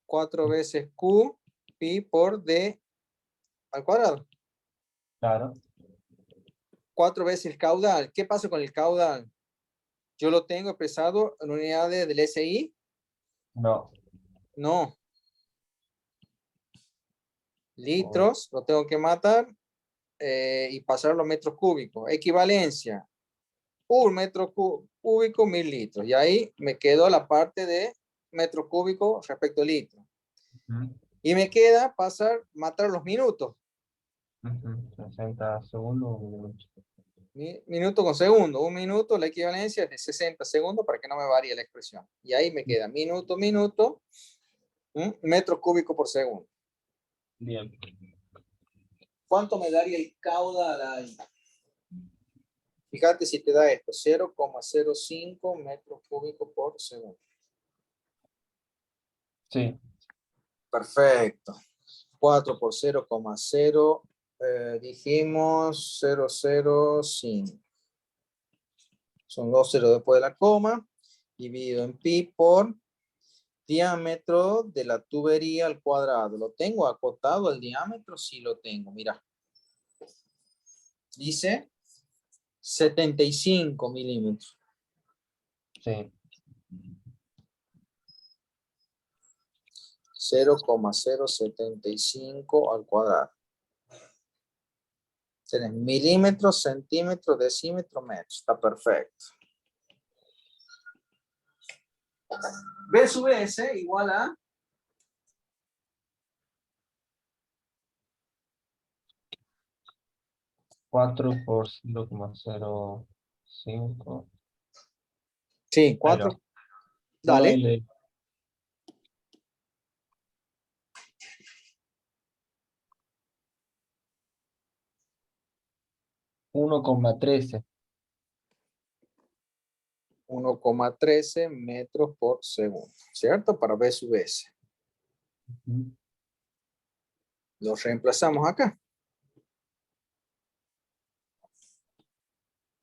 4 veces Q, pi por D al cuadrado. Claro. 4 veces el caudal. ¿Qué pasa con el caudal? Yo lo tengo expresado en unidades del SI. No. No. Litros, lo tengo que matar y pasar a los metros cúbicos. Equivalencia. Un metro cúbico, 1000 litros. Y ahí me quedó la parte de metro cúbico respecto a litro. Ujú, Y me queda matar los minutos. ujú. 60 segundos. Un minuto. Minuto con segundo. Un minuto, la equivalencia es de 60 segundos para que no me varíe la expresión. Y ahí me queda minuto, metros cúbicos por segundo. Bien. ¿Cuánto me daría el caudal ahí? Fíjate si te da esto, 0,05 metros cúbicos por segundo. Sí. Perfecto. 4 por 0,0, dijimos 005. Son 2 ceros después de la coma, dividido en pi por diámetro de la tubería al cuadrado. ¿Lo tengo acotado al diámetro? Sí lo tengo, mira. Dice 75 milímetros. Sí. 0,075 al cuadrado. Tienes milímetros, centímetros, decímetros, metros. Está perfecto. B sub S igual a 4 por 0,05. sí, 4. Pero no Dale. hay 1,13. 1,13 metros por segundo, ¿cierto? Para B sub S. Ujú. Lo reemplazamos acá.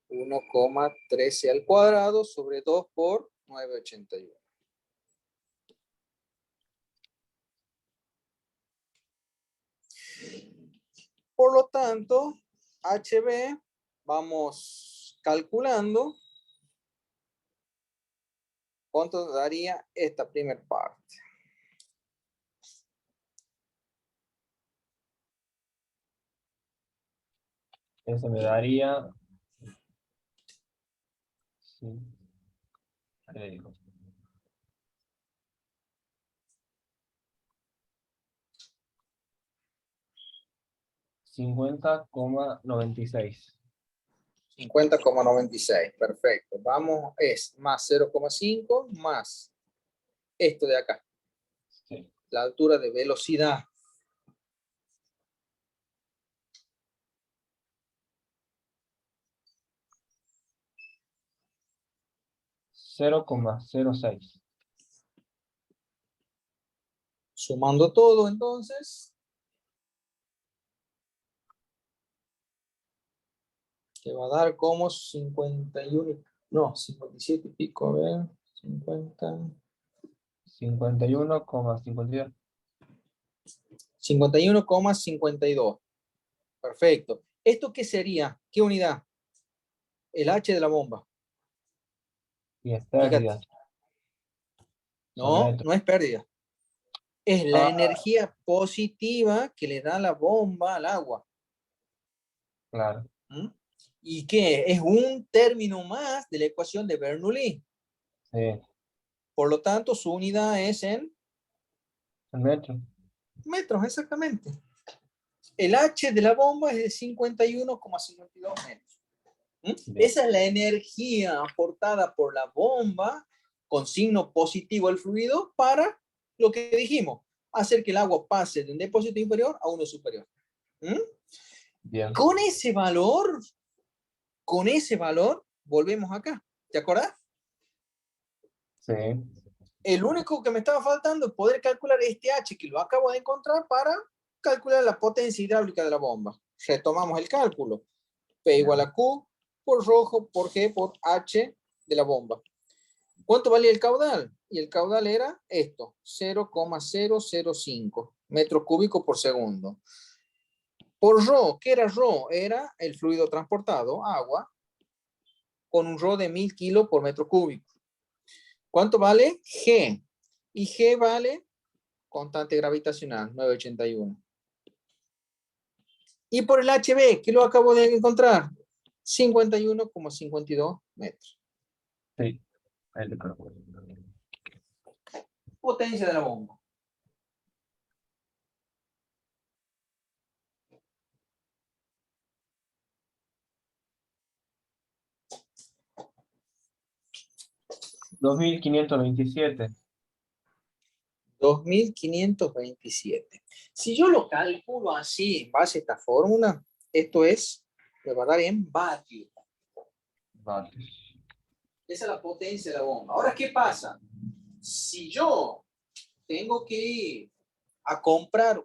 1,13 al cuadrado sobre 2 por 9,81. Por lo tanto, HB, vamos calculando cuánto daría esta primera parte. Eso me daría... Sí. Ahí le digo. 50,96. 50,96. Perfecto. Vamos, es más 0,5 más esto de acá. Sí. La altura de velocidad. $0,06. Sumando todo, entonces, que va a dar como 51, no, 57 y pico, a ver, 50, 51,52. 51,52. Perfecto. ¿Esto qué sería? ¿Qué unidad? El H de la bomba. Y es Fíjate. pérdida. Son No, metros. no es pérdida. Es la Ah, energía positiva que le da la bomba al agua. Claro. ¿Mm? ¿Y qué? Es un término más de la ecuación de Bernoulli. Sí. Por lo tanto, su unidad es en El metro. metros, exactamente. El H de la bomba es de 51,52 metros. ¿Mm? Bien. Esa es la energía aportada por la bomba con signo positivo al fluido para lo que dijimos, hacer que el agua pase de un depósito inferior a uno superior. ¿Mm? Bien. Con ese valor, volvemos acá. ¿Te acordás? Sí. El único que me estaba faltando es poder calcular este H que lo acabo de encontrar para calcular la potencia hidráulica de la bomba. Retomamos el cálculo. P igual a Q por rojo por G por H de la bomba. ¿Cuánto valía el caudal? Y el caudal era esto, 0,005 metros cúbicos por segundo. Por ρ, ¿qué era ρ? Era el fluido transportado, agua, con un ρ de 1000 kilos por metro cúbico. ¿Cuánto vale? G. Y G vale constante gravitacional, 981. Y por el HB, que lo acabo de encontrar, 51,52 metros. Sí. Ahí le coloco. Potencia de la bomba. $2.527. 2527. Si yo lo calculo así, en base a esta fórmula, esto es, me va a dar en vatios. Vatios. Esa es la potencia de la bomba. Ahora, ¿qué pasa? Si yo tengo que ir a comprar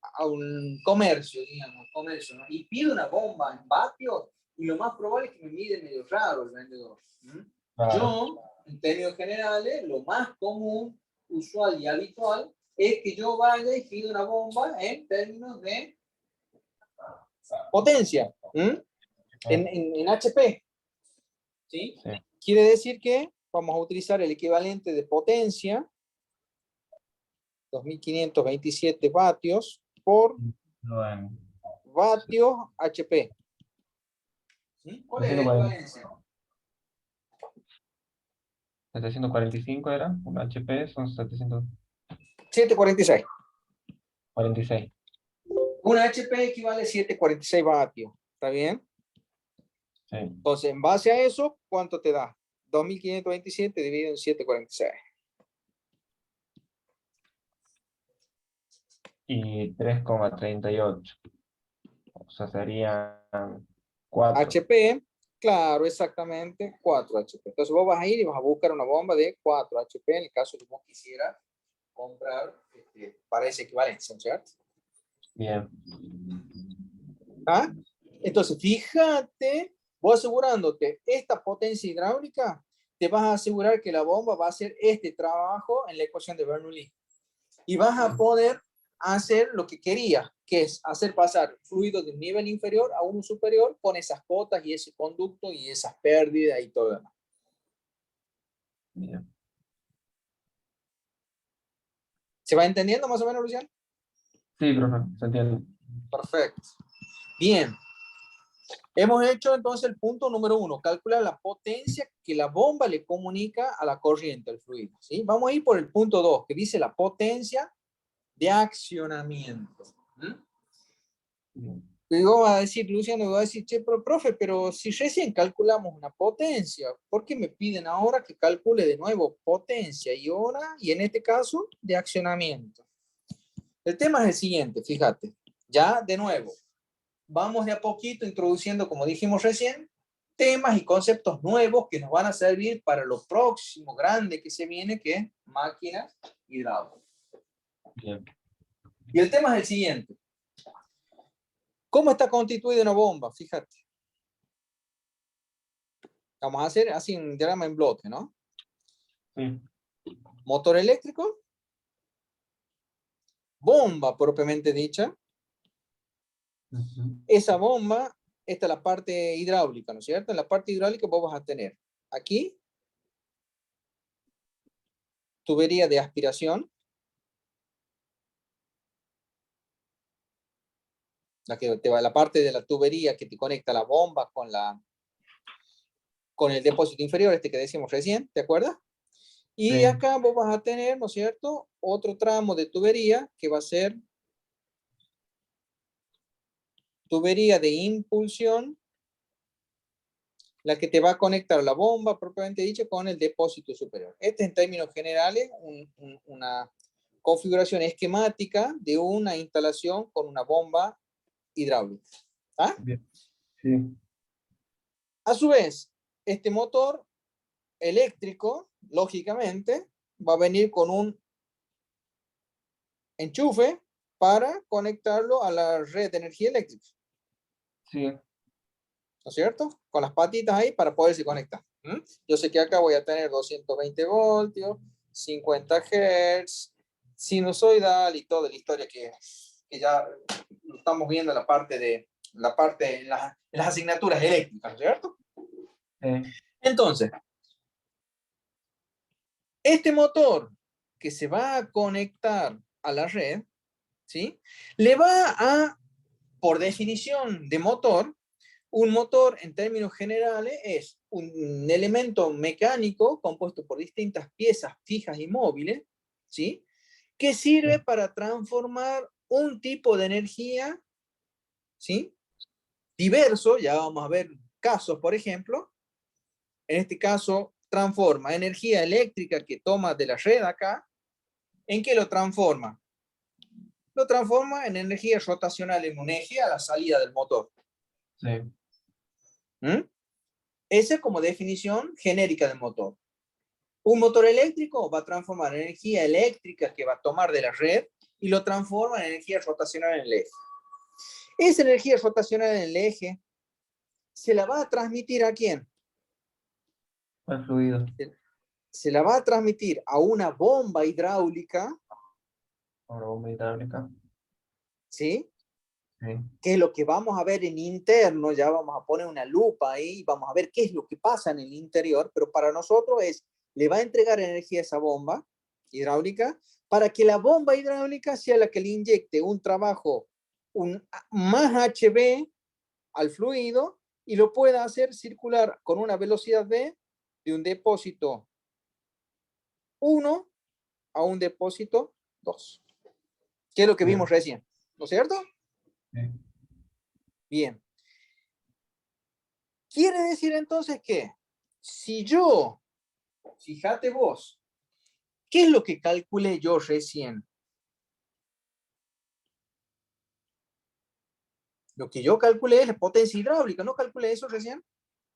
a un comercio, digamos, ¿no? Y pido una bomba en vatios, y lo más probable es que me mide medio raro el vendedor. Claro. Yo, en términos generales, lo más común, usual y habitual es que yo vaya y pido una bomba en términos de potencia, en HP. ¿Sí? Sí. Quiere decir que vamos a utilizar el equivalente de potencia, 2527 vatios por Bueno. vatios HP. ¿Sí? ¿Cuál es la 740. equivalencia? 745 era, un HP son 746. 746. Un HP equivale a 746 vatios. ¿Está bien? Sí. Entonces, en base a eso, ¿cuánto te da? 2527 dividido en 746. Y 3,38. O sea, serían 4. HP, claro, exactamente, 4 HP. Entonces vos vas a ir y vas a buscar una bomba de 4 HP en el caso que vos quisieras comprar para esa equivalencia, ¿cierto? Bien. ¿Ah? Entonces, fíjate, vos asegurándote esta potencia hidráulica, te vas a asegurar que la bomba va a hacer este trabajo en la ecuación de Bernoulli. Y vas a poder hacer lo que quería, que es hacer pasar fluido de un nivel inferior a uno superior con esas cotas y ese conducto y esas pérdidas y todo lo demás. Bien. ¿Se va entendiendo más o menos, Luciano? Sí, profe, se entiende. Perfecto. Bien. Hemos hecho entonces el punto número 1, calcular la potencia que la bomba le comunica a la corriente, al fluido. ¿Sí? Vamos a ir por el punto 2, que dice la potencia de accionamiento. Bien. Y vos a decir, Luciano, va a decir, che, pero, profe, pero si recién calculamos una potencia, ¿por qué me piden ahora que calcule de nuevo potencia y hora, y en este caso, de accionamiento? El tema es el siguiente, fíjate, ya de nuevo, vamos de a poquito introduciendo, como dijimos recién, temas y conceptos nuevos que nos van a servir para lo próximo grande que se viene, que es máquinas hidráulicas. Bien. Y el tema es el siguiente. ¿Cómo está constituida una bomba? Fíjate. Vamos a hacer así un diagrama en bloque, ¿no? Sí. Motor eléctrico, bomba propiamente dicha. Ujú. Esa bomba, esta es la parte hidráulica, ¿no es cierto? En la parte hidráulica vos vas a tener aquí tubería de aspiración. la parte de la tubería que te conecta la bomba con el depósito inferior, este que decíamos recién, ¿te acuerdas? Y Sí. acá vos vas a tener, ¿no es cierto?, otro tramo de tubería que va a ser tubería de impulsión, la que te va a conectar la bomba, propiamente dicho, con el depósito superior. Este en términos generales, una configuración esquemática de una instalación con una bomba hidráulica. ¿Ah? Bien. Sí. A su vez, este motor eléctrico, lógicamente, va a venir con un enchufe para conectarlo a la red de energía eléctrica, Sí. ¿no es cierto? Con las patitas ahí para poderse conectar. Yo sé que acá voy a tener 220 voltios, 50 Hz, sinusoidal y toda la historia que ya estamos viendo en la parte en las asignaturas eléctricas, ¿no es cierto? Entonces, este motor que se va a conectar a la red, ¿sí? Le va a, por definición de motor, un motor en términos generales es un elemento mecánico compuesto por distintas piezas fijas y móviles, ¿sí? Que sirve para transformar un tipo de energía, ¿sí? Diverso, ya vamos a ver casos, por ejemplo. En este caso, transforma energía eléctrica que toma de la red acá. ¿En qué lo transforma? Lo transforma en energía rotacional en un eje a la salida del motor. Sí. Esa es como definición genérica del motor. Un motor eléctrico va a transformar energía eléctrica que va a tomar de la red y lo transforma en energía rotacional en el eje. Esa energía rotacional en el eje se la va a transmitir ¿a quién? Al fluido. Se la va a transmitir a una bomba hidráulica, Ahora bomba hidráulica. ¿sí? Sí. Que es lo que vamos a ver en interno, ya vamos a poner una lupa ahí, vamos a ver qué es lo que pasa en el interior, pero para nosotros le va a entregar energía a esa bomba hidráulica para que la bomba hidráulica sea la que le inyecte un trabajo, un más HV al fluido y lo pueda hacer circular con una velocidad V de un depósito 1 a un depósito 2, que es lo que vimos recién, ¿no es cierto? Sí. Bien. Quiere decir entonces que si yo, fíjate vos, ¿qué es lo que calculé yo recién? Lo que yo calculé es la potencia hidráulica, ¿no calculé eso recién?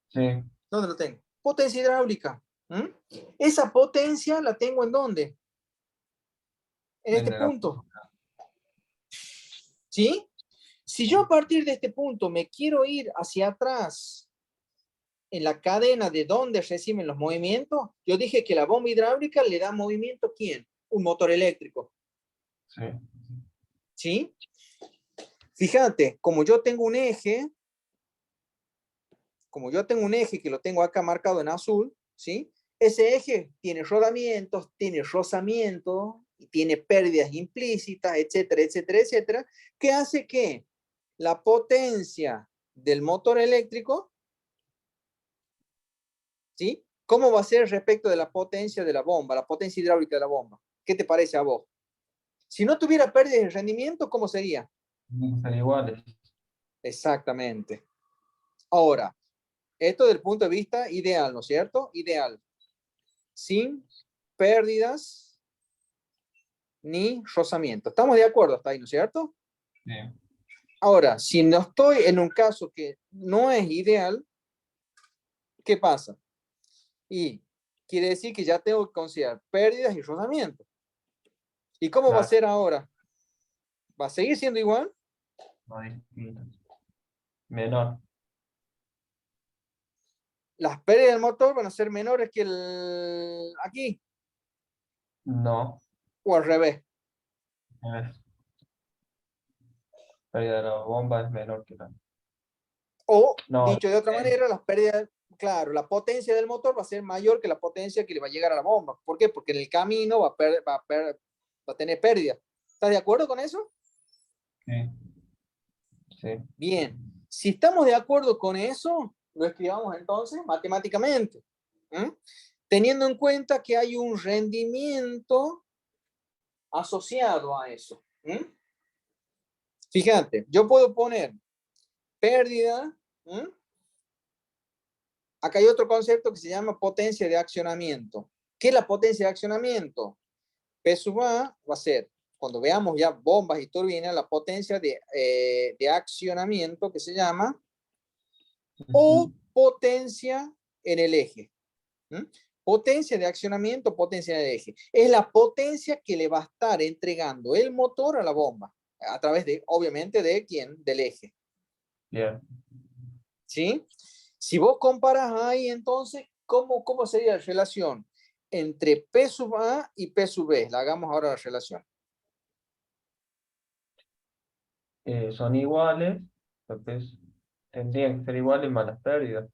Sí. ¿Dónde lo tengo? Potencia hidráulica. Esa potencia la tengo ¿en dónde? En este punto. ¿Sí? Si yo a partir de este punto me quiero ir hacia atrás en la cadena de donde reciben los movimientos, yo dije que la bomba hidráulica le da movimiento ¿a quién? Un motor eléctrico. Sí. ¿Sí? Fíjate, como yo tengo un eje que lo tengo acá marcado en azul, ¿sí? Ese eje tiene rodamientos, tiene rozamiento, tiene pérdidas implícitas, etcétera, etcétera, etcétera, que hace que la potencia del motor eléctrico, ¿sí? ¿Cómo va a ser respecto de la potencia de la bomba, la potencia hidráulica de la bomba? ¿Qué te parece a vos? Si no tuviera pérdidas de rendimiento, ¿cómo sería? Están iguales. Exactamente. Ahora, esto del punto de vista ideal, ¿no es cierto? Ideal. Sin pérdidas ni rozamiento. ¿Estamos de acuerdo hasta ahí, no es cierto? Sí. Ahora, si no estoy en un caso que no es ideal, ¿qué pasa? Y quiere decir que ya tengo que considerar pérdidas y rozamiento. ¿Y cómo va a Claro. ser ahora? ¿Va a seguir siendo igual? No distinto. Menor. Las pérdidas del motor van a ser menores que el aquí, No. o al revés. La pérdida de la bomba es menor que la. O, No. dicho de otra manera, las pérdidas, claro, la potencia del motor va a ser mayor que la potencia que le va a llegar a la bomba. ¿Por qué? Porque en el camino va a tener pérdida. ¿Estás de acuerdo con eso? Sí. Sí. Bien, si estamos de acuerdo con eso, lo escribamos entonces matemáticamente. Teniendo en cuenta que hay un rendimiento asociado a eso. Fíjate, yo puedo poner pérdida. Acá hay otro concepto que se llama potencia de accionamiento. ¿Qué es la potencia de accionamiento? P sub A va a ser, cuando veamos ya bombas y turbinas, la potencia de accionamiento que se llama, o potencia en el eje. Potencia de accionamiento, potencia en el eje. Es la potencia que le va a estar entregando el motor a la bomba, a través de, obviamente, ¿de quién? Del eje. Bien. ¿Sí? Si vos comparas ahí, entonces, ¿cómo sería la relación entre P sub A y P sub B? La hagamos ahora la relación. Son iguales, entonces tendrían que ser iguales más las pérdidas.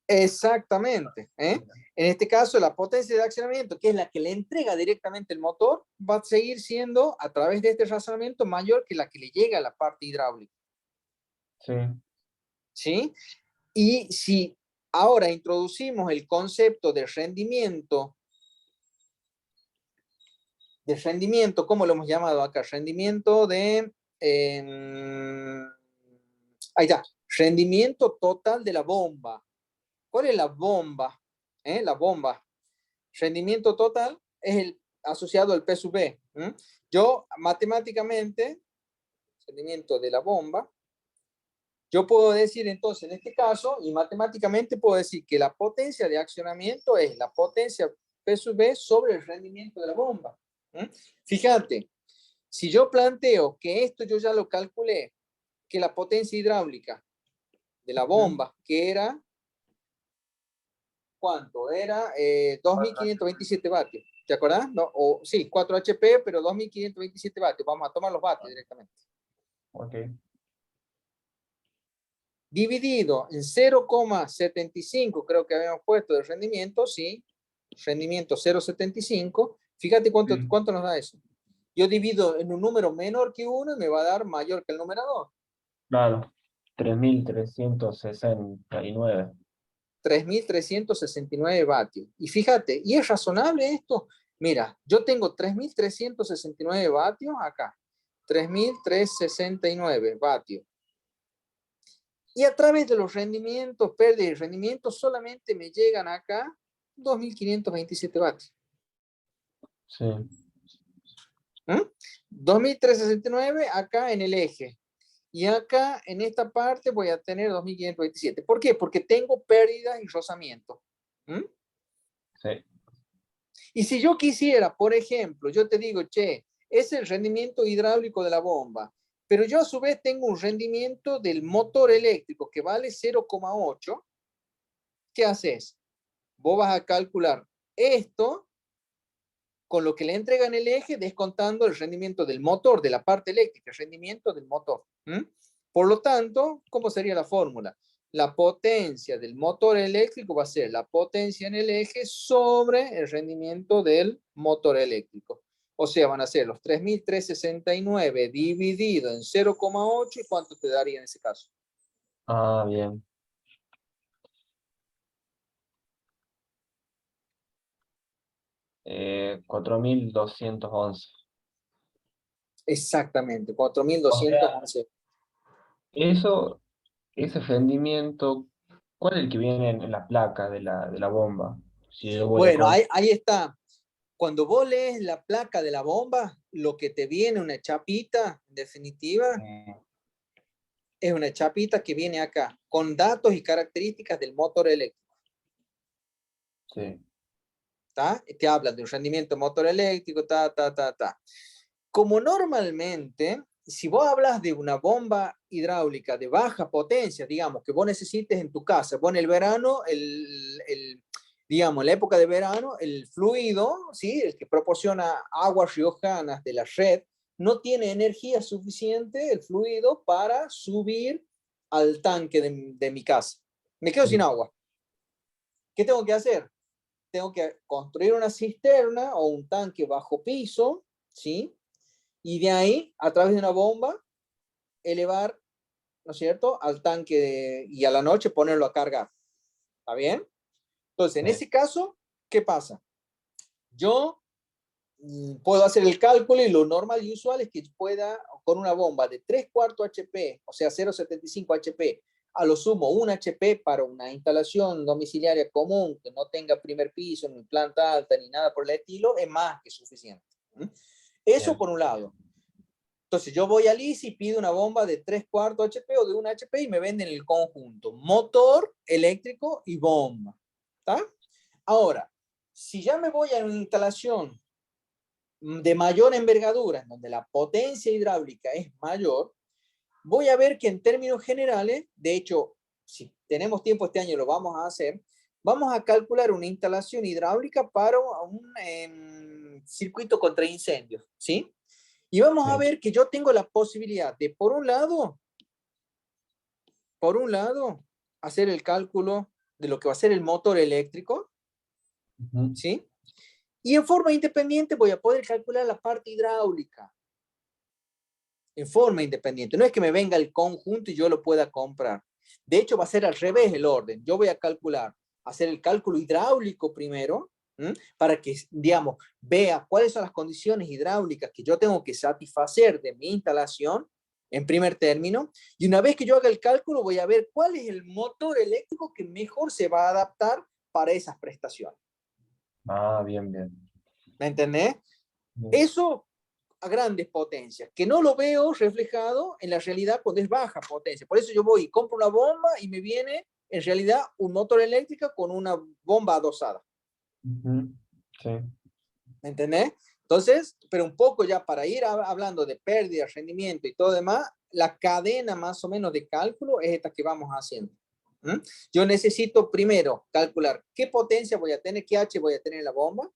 Exactamente. En este caso, la potencia de accionamiento, que es la que le entrega directamente el motor, va a seguir siendo, a través de este razonamiento, mayor que la que le llega a la parte hidráulica. Sí. ¿Sí? Y si ahora introducimos el concepto de rendimiento, ¿cómo lo hemos llamado acá? Rendimiento de... ahí está. Rendimiento total de la bomba. ¿Cuál es la bomba? La bomba. Rendimiento total es el asociado al P sub B. Yo matemáticamente, rendimiento de la bomba, yo puedo decir entonces en este caso, y matemáticamente puedo decir que la potencia de accionamiento es la potencia P sub B sobre el rendimiento de la bomba. Fíjate, si yo planteo que esto yo ya lo calculé, que la potencia hidráulica de la bomba, que era, ¿cuánto? Era 2.527 vatios. ¿Te acordás? No, sí, 4 HP, pero 2.527 vatios. Vamos a tomar los vatios directamente. Ok. Dividido en 0,75, creo que habíamos puesto de rendimiento, sí. Rendimiento 0,75. Fíjate cuánto nos da eso. Yo divido en un número menor que 1 y me va a dar mayor que el numerador. Claro. 3.369. 3.369 vatios. Y fíjate, ¿y es razonable esto? Mira, yo tengo 3.369 vatios acá. 3.369 vatios. Y a través de los rendimientos, pérdidas y rendimientos, solamente me llegan acá 2.527 vatios. Sí. 2.369 acá en el eje. Y acá en esta parte voy a tener 2.527. ¿Por qué? Porque tengo pérdidas y rozamiento. Sí. Y si yo quisiera, por ejemplo, yo te digo, che, es el rendimiento hidráulico de la bomba, pero yo a su vez tengo un rendimiento del motor eléctrico que vale 0,8, ¿qué haces? Vos vas a calcular esto con lo que le entregan el eje, descontando el rendimiento del motor, de la parte eléctrica, el rendimiento del motor. Por lo tanto, ¿cómo sería la fórmula? La potencia del motor eléctrico va a ser la potencia en el eje sobre el rendimiento del motor eléctrico. O sea, van a ser los 3.369 dividido en 0,8, ¿y cuánto te daría en ese caso? Ah, bien. Eh, 4.211. Exactamente, O sea, 4.211. eso, ese rendimiento, ¿cuál es el que viene en la placa de la bomba? Si yo voy a Bueno, ahí está. Cuando vos lees la placa de la bomba, lo que te viene una chapita, en definitiva, es una chapita que viene acá, con datos y características del motor eléctrico. Sí. ¿Tá? Te hablan de un rendimiento motor eléctrico, Como normalmente, si vos hablas de una bomba hidráulica de baja potencia, digamos, que vos necesites en tu casa, vos en el verano, digamos, en la época de verano, el fluido, ¿sí? El que proporciona aguas riojanas de la red, no tiene energía suficiente, el fluido, para subir al tanque de mi casa. Me quedo sin agua. ¿Qué tengo que hacer? Tengo que construir una cisterna o un tanque bajo piso, ¿sí? Y de ahí, a través de una bomba, elevar ¿no es cierto?, al tanque y a la noche ponerlo a cargar. ¿Está bien? Entonces, en Sí. ese caso, ¿qué pasa? Yo puedo hacer el cálculo y lo normal y usual es que pueda, con una bomba de 3/4 HP, o sea, 0,75 HP, a lo sumo 1 HP para una instalación domiciliaria común que no tenga primer piso, ni planta alta, ni nada por el estilo, es más que suficiente. Eso Bien. por un lado. Entonces yo voy al ISI y pido una bomba de 3/4 HP o de 1 HP y me venden el conjunto, motor, eléctrico y bomba. ¿Está? Ahora, si ya me voy a una instalación de mayor envergadura, en donde la potencia hidráulica es mayor, voy a ver que en términos generales, de hecho, si tenemos tiempo este año lo vamos a hacer, vamos a calcular una instalación hidráulica para un circuito contra incendios, ¿sí? Y vamos a Sí. ver que yo tengo la posibilidad de, por un lado, hacer el cálculo de lo que va a ser el motor eléctrico, Ujú. ¿sí? Y en forma independiente voy a poder calcular la parte hidráulica. En forma independiente. No es que me venga el conjunto y yo lo pueda comprar. De hecho, va a ser al revés el orden. Yo voy a hacer el cálculo hidráulico primero, para que, digamos, vea cuáles son las condiciones hidráulicas que yo tengo que satisfacer de mi instalación en primer término. Y una vez que yo haga el cálculo, voy a ver cuál es el motor eléctrico que mejor se va a adaptar para esas prestaciones. Ah, bien, bien. ¿Me entendés? Bien. Eso a grandes potencias, que no lo veo reflejado en la realidad cuando es baja potencia. Por eso yo voy y compro una bomba y me viene en realidad un motor eléctrico con una bomba adosada. Ujú. Sí. ¿Me entendés? Entonces, pero un poco ya para ir hablando de pérdida, rendimiento y todo demás, la cadena más o menos de cálculo es esta que vamos haciendo. Yo necesito primero calcular qué potencia voy a tener, qué H voy a tener en la bomba,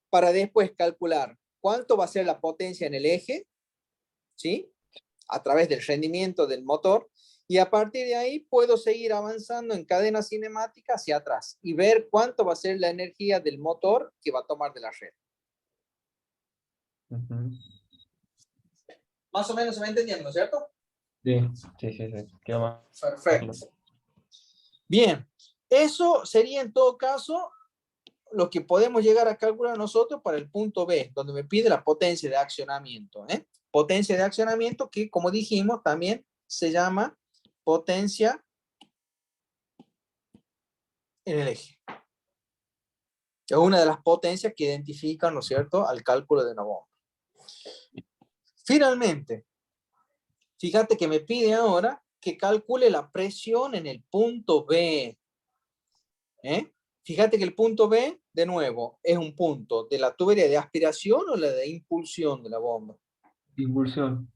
para después calcular cuánto va a ser la potencia en el eje, ¿sí? A través del rendimiento del motor, y a partir de ahí puedo seguir avanzando en cadena cinemática hacia atrás y ver cuánto va a ser la energía del motor que va a tomar de la red. Ujú. Más o menos se va entendiendo, ¿cierto? Sí, sí, sí, sí. Quedó más Perfecto. claro. Bien, eso sería en todo caso lo que podemos llegar a calcular nosotros para el punto B, donde me pide la potencia de accionamiento. Potencia de accionamiento que, como dijimos, también se llama potencia en el eje. Es una de las potencias que identifican, ¿no es cierto?, al cálculo de una bomba. Finalmente, fíjate que me pide ahora que calcule la presión en el punto B. Fíjate que el punto B, de nuevo, es un punto de la tubería de aspiración o la de impulsión de la bomba. Impulsión.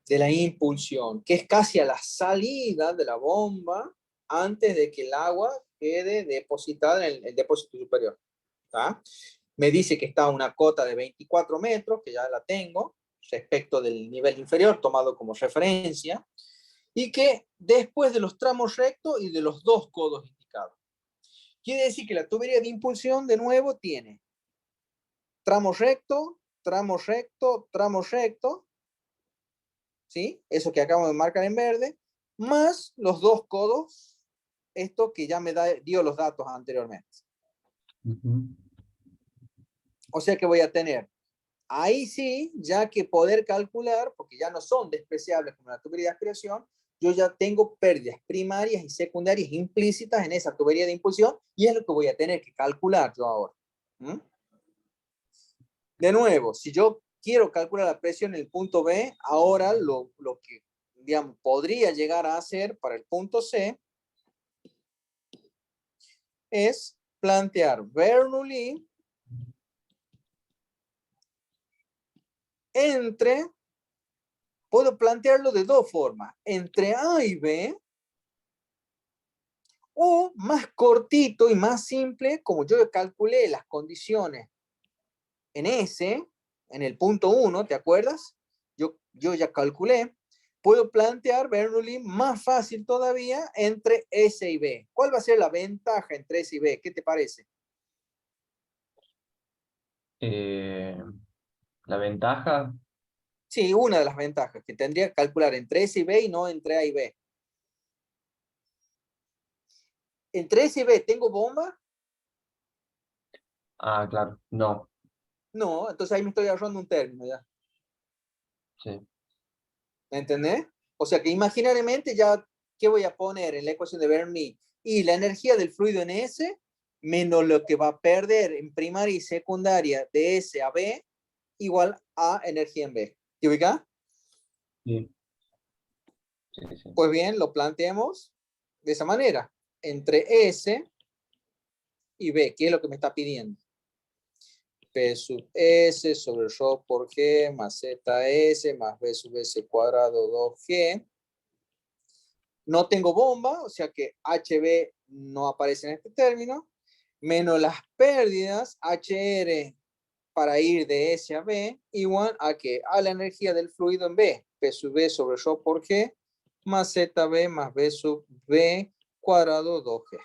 De la impulsión, que es casi a la salida de la bomba antes de que el agua quede depositada en el depósito superior. ¿Tá? Me dice que está a una cota de 24 metros, que ya la tengo, respecto del nivel inferior, tomado como referencia, y que después de los tramos rectos y de los dos codos indicados. Quiere decir que la tubería de impulsión, de nuevo, tiene tramo recto, tramo recto, tramo recto, ¿sí? Eso que acabo de marcar en verde, más los dos codos, esto que ya me dio los datos anteriormente. Ujú. O sea que voy a tener, ahí sí, ya que poder calcular, porque ya no son despreciables como la tubería de aspiración, yo ya tengo pérdidas primarias y secundarias implícitas en esa tubería de impulsión y es lo que voy a tener que calcular yo ahora. De nuevo, si yo quiero calcular la presión en el punto B, ahora lo que, digamos, podría llegar a hacer para el punto C es plantear Bernoulli puedo plantearlo de dos formas, entre A y B, o más cortito y más simple, como yo calculé las condiciones en S, en el punto 1, ¿te acuerdas? Yo ya calculé, puedo plantear Bernoulli más fácil todavía entre S y B. ¿Cuál va a ser la ventaja entre S y B? ¿Qué te parece? Eh, la ventaja. Sí, una de las ventajas, que tendría que calcular entre S y B y no entre A y B. Entre S y B, ¿tengo bomba? Ah, claro, no, No, entonces ahí me estoy ahorrando un término ya. sí, ¿Me entendés? O sea que imaginariamente ya, ¿qué voy a poner en la ecuación de Bernoulli? Y la energía del fluido en S menos lo que va a perder en primaria y secundaria de S a B igual a energía en B. ¿Te ubicas? sí, sí, sí. Pues bien, lo planteamos de esa manera. Entre S y B, ¿qué es lo que me está pidiendo? P sub S sobre ρ por G más ZS más B sub S cuadrado 2G. No tengo bomba, o sea que HB no aparece en este término, menos las pérdidas HR para ir de S a B, igual a que a la energía del fluido en B, P sub B sobre ρ por G, más ZB más B sub B cuadrado 2G.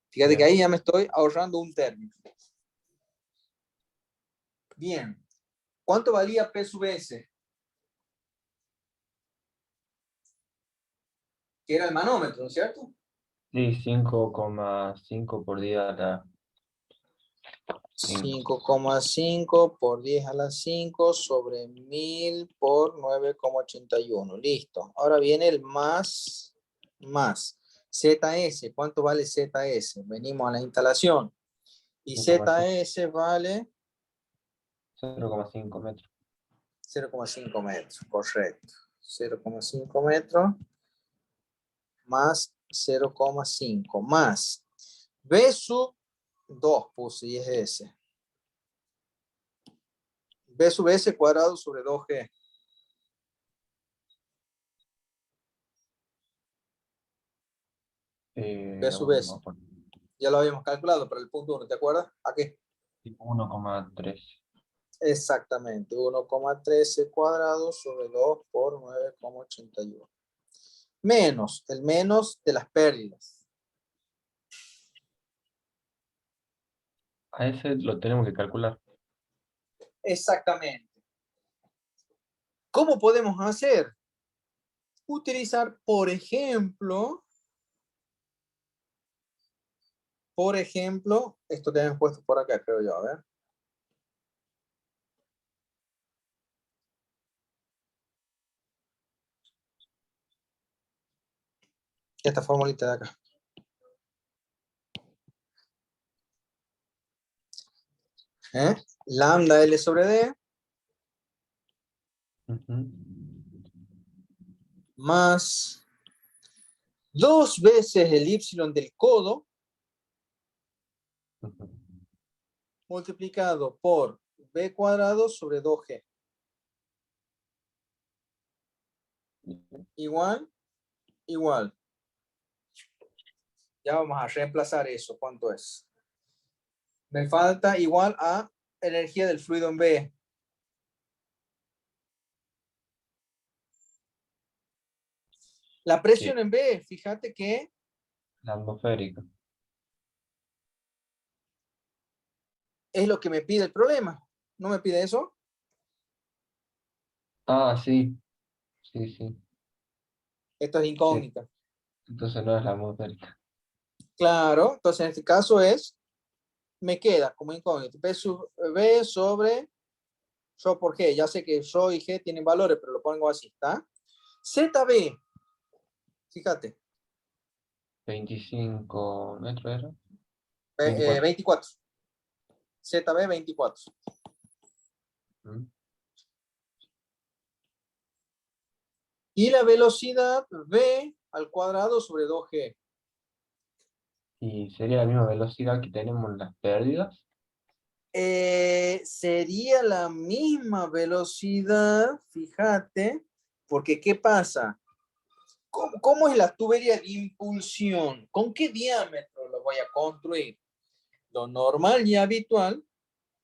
Fíjate que Bien. ahí ya me estoy ahorrando un término. Bien. ¿Cuánto valía P sub S? Que era el manómetro, ¿no es cierto? Sí, 5,5 por día a la 5. 5,5 por 10 a la 5 sobre 1000 por 9,81. Listo. Ahora viene el más. ZS. ¿Cuánto vale ZS? Venimos a la instalación. Y 0,5 ZS vale 0,5 metros. 0,5 metros. Correcto. 0,5 metros más 0,5 más B sub 2 puse y es S. B sub S cuadrado sobre 2G. B sub S. Vamos a poner Ya lo habíamos calculado para el punto 1, ¿te acuerdas? ¿A qué? 1,3. Exactamente, 1,13 cuadrado sobre 2 por 9,81. Menos, el menos de las pérdidas. A ese lo tenemos que calcular. Exactamente. ¿Cómo podemos hacer? Utilizar, por ejemplo, esto que hemos puesto por acá, creo yo, a ver. Esta formulita de acá. Lambda L sobre D Ujú. más 2 veces el Y del codo Ujú. multiplicado por B cuadrado sobre 2G. Igual. Ya vamos a reemplazar eso. ¿Cuánto es? Me falta igual a energía del fluido en B. La presión Sí, en B, fíjate que la atmosférica. es lo que me pide el problema. ¿No me pide eso? Ah, sí, sí, sí, Esto es sí. incógnita. Entonces no es la atmosférica. Claro, entonces en este caso me queda como incógnita. B sobre ρ por G. Ya sé que ρ y G tienen valores, pero lo pongo así, ¿está? ZB, fíjate, 25 metros era. 24. 24. ZB 24. Mm. Y la velocidad V al cuadrado sobre 2G. Y sería la misma velocidad que tenemos en las pérdidas. Sería la misma velocidad, fíjate, porque ¿qué pasa? ¿Cómo es la tubería de impulsión? ¿Con qué diámetro lo voy a construir? Lo normal y habitual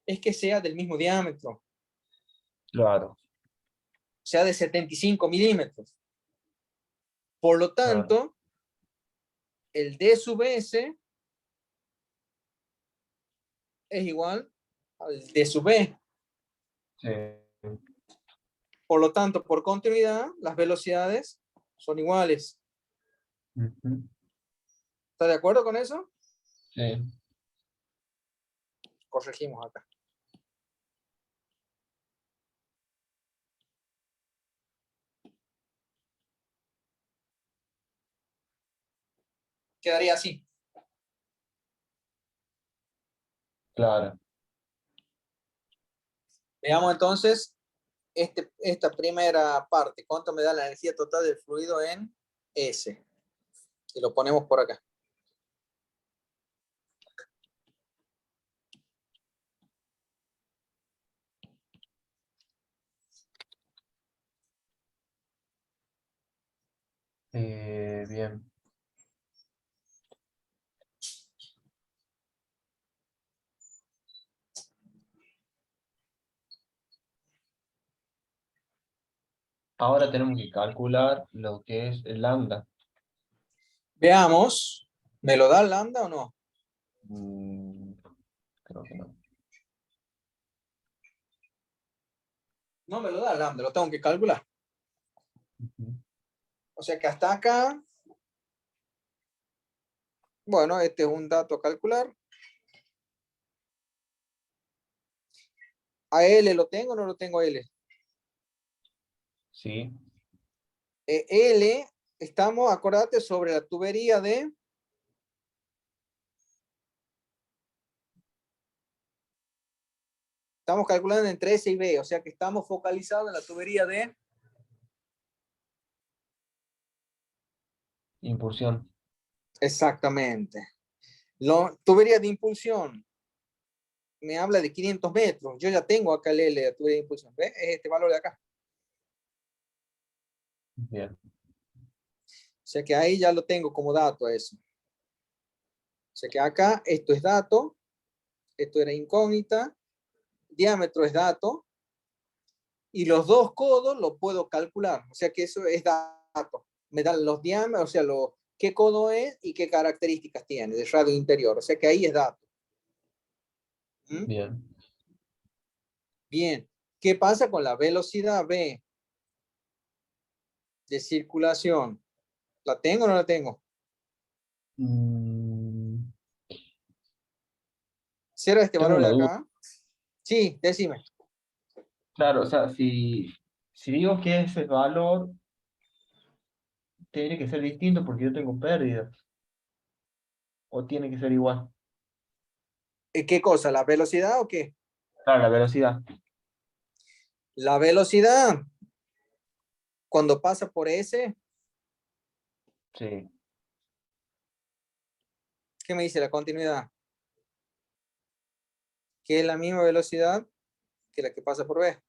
es que sea del mismo diámetro, Claro, sea de 75 milímetros. Por lo claro. tanto, el D sub S es igual al D sub B. Sí. Por lo tanto, por continuidad, las velocidades son iguales. Ujú. ¿Está de acuerdo con eso? Sí. Corregimos acá. Quedaría así. Claro. Veamos entonces esta primera parte. ¿Cuánto me da la energía total del fluido en S? Y lo ponemos por acá. Bien. Ahora tenemos que calcular lo que es el lambda. Veamos. ¿Me lo da lambda o no? Mm, creo que no. No me lo da lambda, lo tengo que calcular. Ujú. O sea que hasta acá, bueno, este es un dato a calcular. ¿A L lo tengo o no lo tengo a L? Sí. L, estamos, acordate, sobre la tubería de... Estamos calculando entre S y B, o sea que estamos focalizados en la tubería de... Impulsión. Exactamente. Tubería de impulsión me habla de 500 metros. Yo ya tengo acá el L de tubería de impulsión. ¿Ves? Es este valor de acá. Bien. O sea que ahí ya lo tengo como dato a eso. O sea que acá esto es dato, esto era incógnita, diámetro es dato, y los dos codos lo puedo calcular. O sea que eso es dato. Me dan los diámetros, o sea, qué codo es y qué características tiene de radio interior. O sea que ahí es dato. ¿Mm? Bien. Bien. ¿Qué pasa con la velocidad V de circulación? ¿La tengo o no la tengo? Mm, ¿Cierra este tengo valor de una duda. acá? Sí, decime. Claro, o sea, si digo que ese valor tiene que ser distinto porque yo tengo pérdidas, o tiene que ser igual. ¿Qué cosa? ¿La velocidad o qué? Claro, la velocidad. La velocidad, cuando pasa por S, Sí. ¿qué me dice la continuidad? Que es la misma velocidad que la que pasa por B.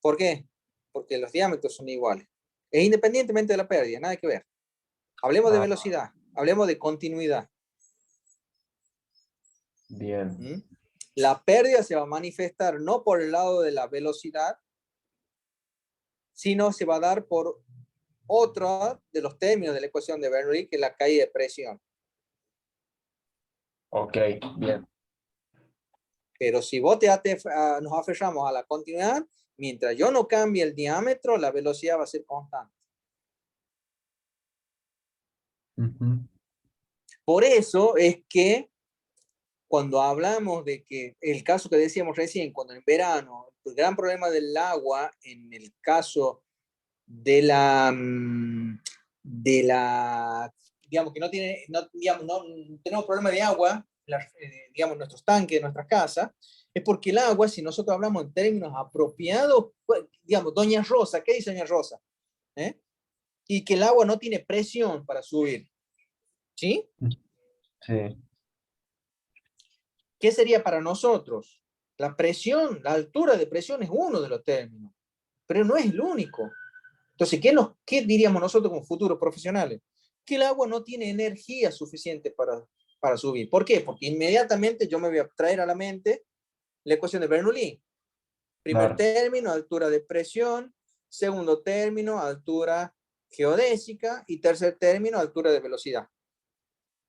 ¿Por qué? Porque los diámetros son iguales. E independientemente de la pérdida, nada que ver. Hablemos de Ah, velocidad, hablemos de continuidad. bien. ¿Mm? La pérdida se va a manifestar no por el lado de la velocidad, sino se va a dar por otro de los términos de la ecuación de Bernoulli, que es la caída de presión. Ok, bien. Pero si vos nos aferramos a la continuidad, mientras yo no cambie el diámetro, la velocidad va a ser constante. Ujú. Por eso es que cuando hablamos de que el caso que decíamos recién, cuando en verano, el gran problema del agua, en el caso de la digamos que no tiene, no, digamos, no tenemos problema de agua, digamos, nuestros tanques, nuestras casas, es porque el agua, si nosotros hablamos en términos apropiados, pues, digamos, Doña Rosa, ¿qué dice Doña Rosa? ¿Eh? Y que el agua no tiene presión para subir, ¿sí? Sí. ¿Qué sería para nosotros? La presión, la altura de presión es uno de los términos, pero no es el único. Entonces, ¿qué diríamos nosotros como futuros profesionales? Que el agua no tiene energía suficiente para subir. ¿Por qué? Porque inmediatamente yo me voy a traer a la mente la ecuación de Bernoulli. Primer Claro. término, altura de presión. Segundo término, altura geodésica. Y tercer término, altura de velocidad.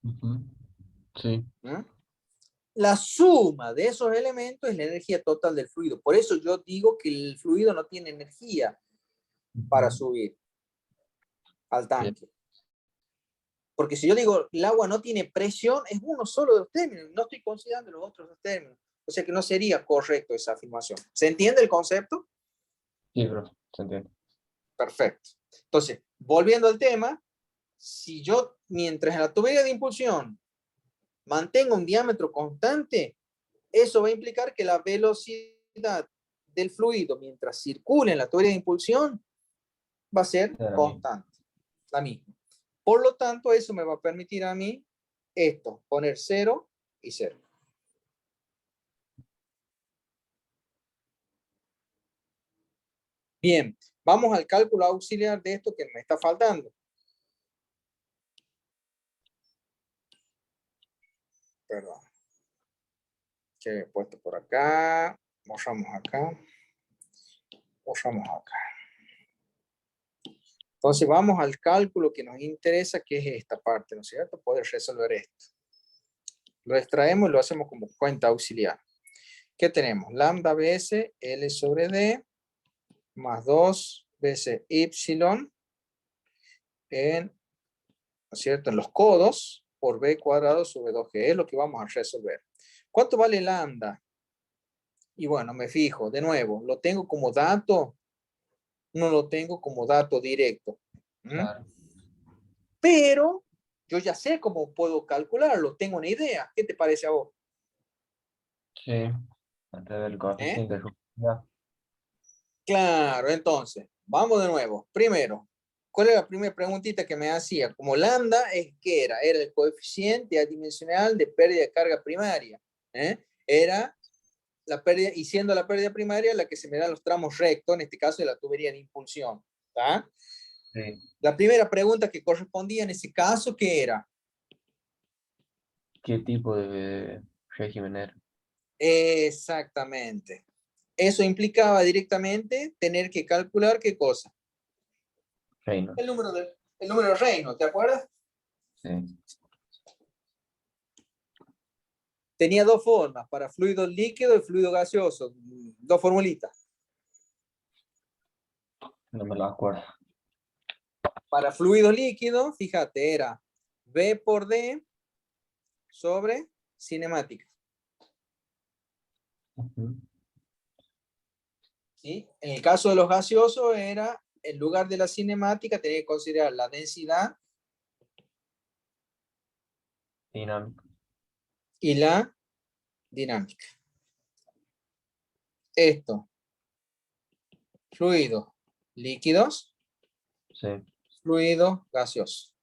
Ujú. Sí. ¿Mm? La suma de esos elementos es la energía total del fluido. Por eso yo digo que el fluido no tiene energía para subir al tanque. Porque si yo digo el agua no tiene presión, es uno solo de los términos. No estoy considerando los otros dos términos. O sea que no sería correcto esa afirmación. ¿Se entiende el concepto? Sí, bro, se entiende. Perfecto. Entonces, volviendo al tema, si yo, mientras en la tubería de impulsión mantenga un diámetro constante, eso va a implicar que la velocidad del fluido mientras circule en la tubería de impulsión va a ser constante, la misma. Por lo tanto, eso me va a permitir a mí esto, poner 0 y 0. Bien, vamos al cálculo auxiliar de esto que me está faltando. Perdón. Que he puesto por acá. Borramos acá. Borramos acá. Entonces vamos al cálculo que nos interesa, que es esta parte, ¿no es cierto? Poder resolver esto. Lo extraemos y lo hacemos como cuenta auxiliar. ¿Qué tenemos? Lambda veces L sobre D más 2 veces Y en, ¿no es cierto?, en los codos por B cuadrado sobre 2G. Es lo que vamos a resolver. ¿Cuánto vale lambda? Y bueno, me fijo, de nuevo, ¿lo tengo como dato? No lo tengo como dato directo. Claro. Pero yo ya sé cómo puedo calcularlo, tengo una idea. ¿Qué te parece a vos? Sí, antes del coeficiente de subjetividad. Claro, entonces, vamos de nuevo. Primero, ¿cuál es la primera preguntita que me hacía? Como lambda, ¿qué era? Era el coeficiente adimensional de pérdida de carga primaria. Era la pérdida, y siendo la pérdida primaria la que se me da los tramos rectos, en este caso de la tubería de impulsión. ¿Tá? Sí. La primera pregunta que correspondía en ese caso, ¿qué era? ¿Qué tipo de régimen era? Exactamente. Eso implicaba directamente tener que calcular ¿qué cosa? Reynolds. El número de Reynolds, ¿te acuerdas? Sí. Tenía dos formas, para fluido líquido y fluido gaseoso. Dos formulitas. No me lo acuerdo. Para fluido líquido, fíjate, era V por D sobre cinemática. ¿Sí? En el caso de los gaseosos era, en lugar de la cinemática, tenía que considerar la densidad Dinámico. y la dinámica. Esto, fluidos líquidos, Sí. fluidos gaseosos.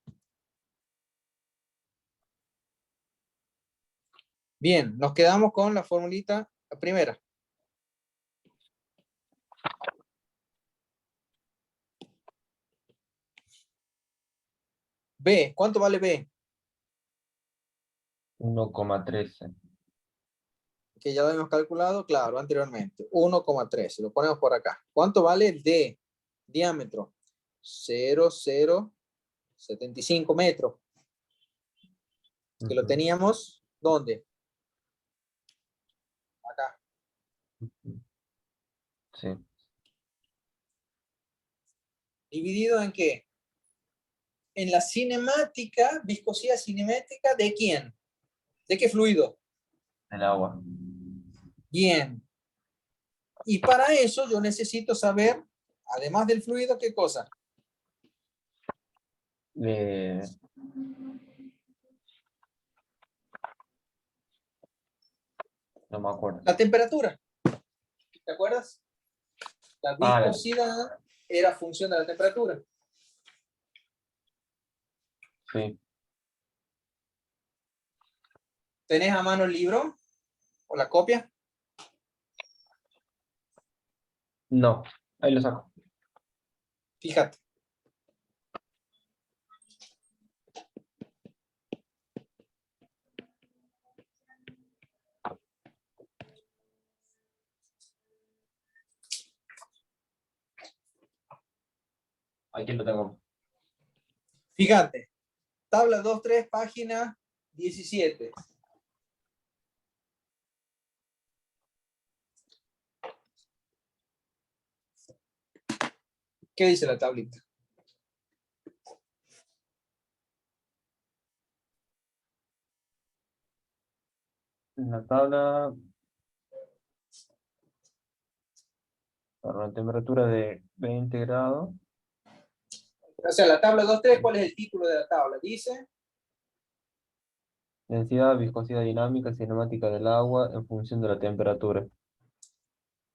Bien, nos quedamos con la formulita, la primera. B, ¿cuánto vale B? 1,13. Que ya lo hemos calculado, claro, anteriormente. 1,13, lo ponemos por acá. ¿Cuánto vale D? Diámetro. 0,075 metros. Que lo teníamos, ¿dónde? Acá. Sí. ¿Dividido en qué? En la cinemática, viscosidad cinemática, ¿de quién? ¿De qué fluido? El agua. Bien. Y para eso yo necesito saber, además del fluido, ¿qué cosa? No me acuerdo. La temperatura. ¿Te acuerdas? La viscosidad era función de la temperatura. Sí. ¿Tenés a mano el libro? ¿O la copia? No, ahí lo saco. Fíjate. Aquí lo tengo. Fíjate. Tabla 2.3, página 17. ¿Qué dice la tablita? En la tabla, para una temperatura de 20 grados, O sea, la tabla 2.3, ¿cuál es el título de la tabla? Dice, densidad, viscosidad dinámica, cinemática del agua en función de la temperatura.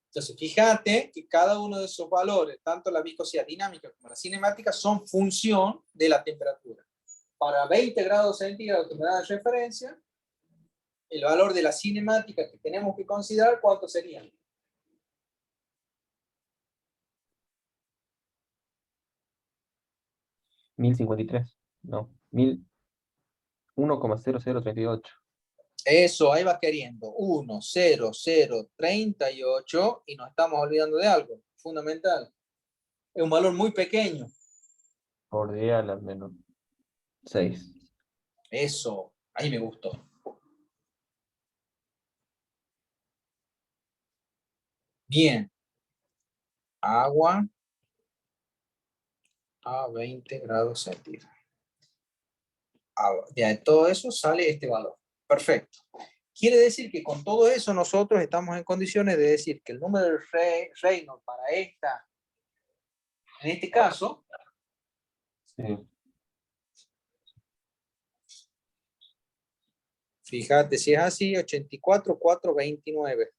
entonces fíjate que cada uno de esos valores, tanto la viscosidad dinámica como la cinemática, son función de la temperatura. Para 20 grados centígrados que me da de referencia, el valor de la cinemática que tenemos que considerar, ¿cuánto sería? ¿1053? No, 1,0038. Eso, ahí va queriendo. 1, 0, 0, 38, y nos estamos olvidando de algo fundamental. Es un valor muy pequeño. Cordial al menos 6. Eso, ahí me gustó. Bien. Agua a 20 grados centígrados. De todo eso sale este valor. Perfecto. Quiere decir que con todo eso nosotros estamos en condiciones de decir que el número de Reynolds para esta, en este caso, Sí. fíjate, si es así, 84,429.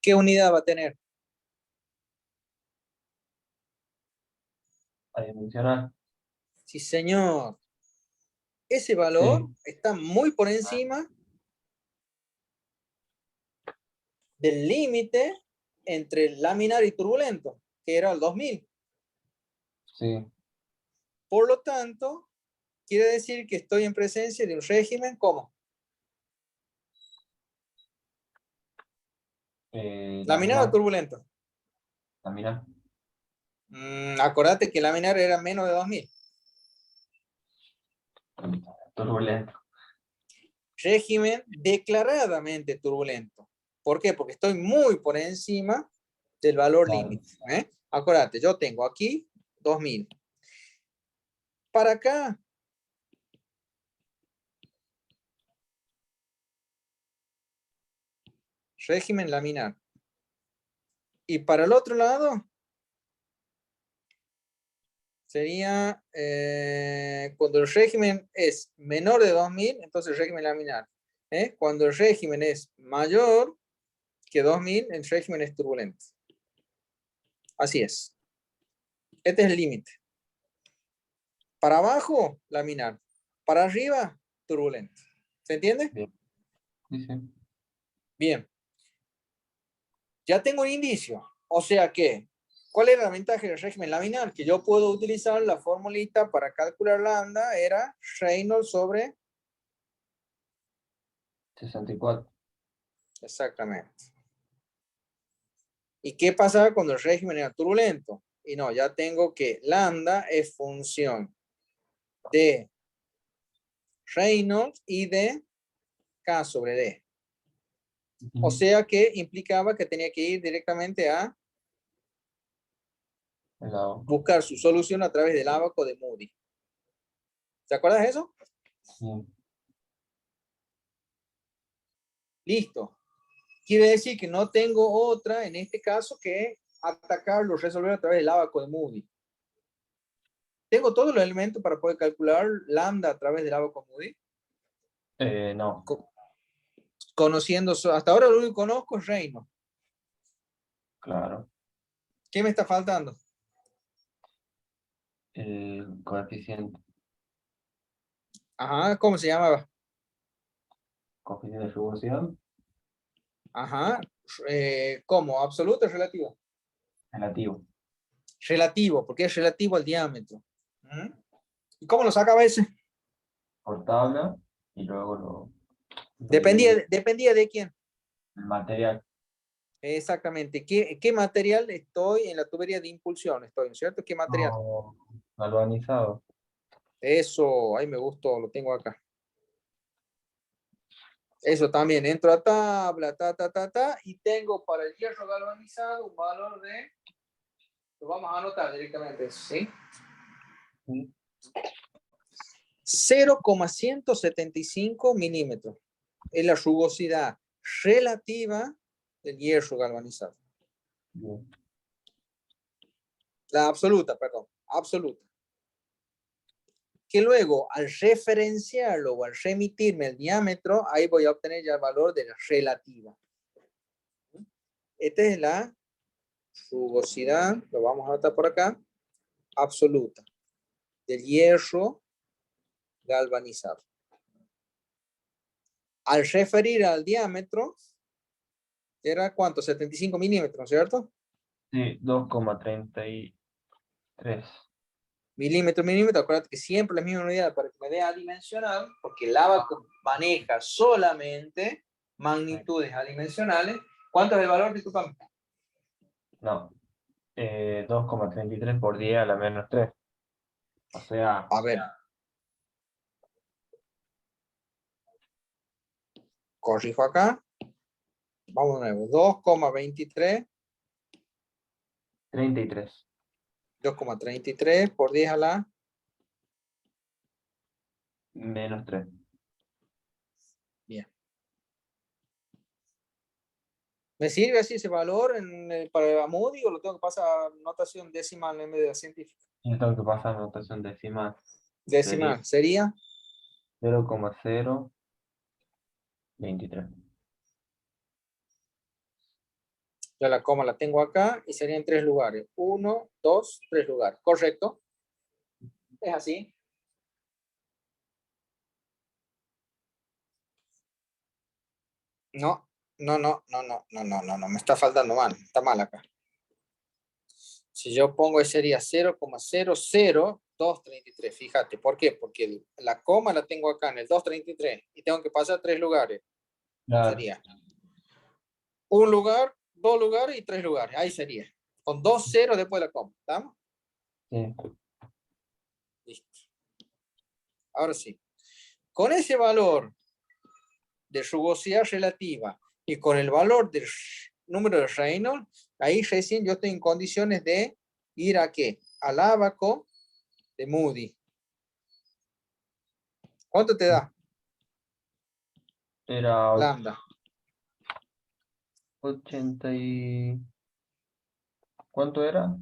¿Qué unidad va a tener? Adimensional. Sí, señor. Ese valor Sí, está muy por encima del límite entre laminar y turbulento, que era el 2000. sí. Por lo tanto, quiere decir que estoy en presencia de un régimen, ¿cómo? ¿Laminar o Laminar. turbulento? Laminar. Acordate que laminar era menos de 2000. Turbulento. Régimen declaradamente turbulento. ¿Por qué? Porque estoy muy por encima del valor Claro. límite. Acordate, yo tengo aquí 2000. Para acá, régimen laminar. Y para el otro lado, sería cuando el régimen es menor de 2000, entonces el régimen laminar. Cuando el régimen es mayor que 2000, el régimen es turbulento. Así es. Este es el límite. Para abajo, laminar. Para arriba, turbulento. ¿Se entiende? Bien. Sí, sí. Bien. Ya tengo un indicio. O sea que, ¿cuál era la ventaja del régimen laminar? Que yo puedo utilizar la formulita para calcular lambda, era Reynolds sobre... 64. Exactamente. ¿Y qué pasaba cuando el régimen era turbulento? Y no, ya tengo que lambda es función de Reynolds y de K sobre D. O sea que implicaba que tenía que ir directamente a El lado. buscar su solución a través del ábaco de Moody. ¿Te acuerdas de eso? Sí. Listo. Quiere decir que no tengo otra, en este caso, que atacarlo, resolver a través del ábaco de Moody. ¿Tengo todos los elementos para poder calcular lambda a través del ábaco de Moody? No, Conociendo, hasta ahora lo único que conozco es Reynolds. claro. ¿Qué me está faltando? El coeficiente. Ajá, ¿cómo se llamaba? Coeficiente de revolución. Ajá, ¿cómo? ¿Absoluto o relativo? Relativo. Relativo, porque es relativo al diámetro. ¿Y cómo lo sacaba ese? Por tabla. Y luego lo Dependía de quién. el material. Exactamente. ¿Qué material estoy en la tubería de impulsión? Estoy, ¿no es cierto? ¿Qué material? No, galvanizado. Eso, ahí me gustó, lo tengo acá. Eso también, entro a tabla, y tengo para el hierro galvanizado un valor de, lo vamos a anotar directamente, ¿sí? Sí. 0,175 milímetros. Es la rugosidad relativa del hierro galvanizado. Bien. La absoluta, perdón, absoluta. Que luego, al referenciarlo o al remitirme el diámetro, ahí voy a obtener ya el valor de la relativa. Esta es la rugosidad, lo vamos a anotar por acá, absoluta, del hierro galvanizado. Al referir al diámetro, era ¿cuánto? 75 milímetros, ¿cierto? Sí, 2,33. Milímetro, acuérdate que siempre la misma unidad para que me dé adimensional, porque el abaco maneja solamente magnitudes adimensionales. ¿Cuánto es el valor? Disculpame. No, 2,33 por 10 a la menos 3. O sea, A ver. Corrijo acá. Vamos de nuevo. 2,23. 33. 2,33 por 10 a la. Menos 3. Bien. ¿Me sirve así ese valor para Moody o lo tengo que pasar a notación decimal en vez de la científica? Yo tengo que pasar notación decimal. Decimal. Sería 0,023. ya la coma la tengo acá y serían 3 lugares. 1, 2, 3 lugares. ¿Correcto? Es así. No, no. Me está faltando mal. Está mal acá. Si yo pongo sería 0,00233. Fíjate, ¿por qué? Porque la coma la tengo acá en el 233 y tengo que pasar 3 lugares. Claro, Sería un lugar, 2 lugares y 3 lugares. Ahí sería. Con 2 ceros después de la coma. ¿Estamos? sí. Listo. Ahora sí. Con ese valor de rugosidad relativa y con el valor del número de Reynolds, ahí recién yo estoy en condiciones de ir a qué? Al ábaco de Moody. ¿Cuánto te da? Era Lambda. 80 y... ¿Cuánto era?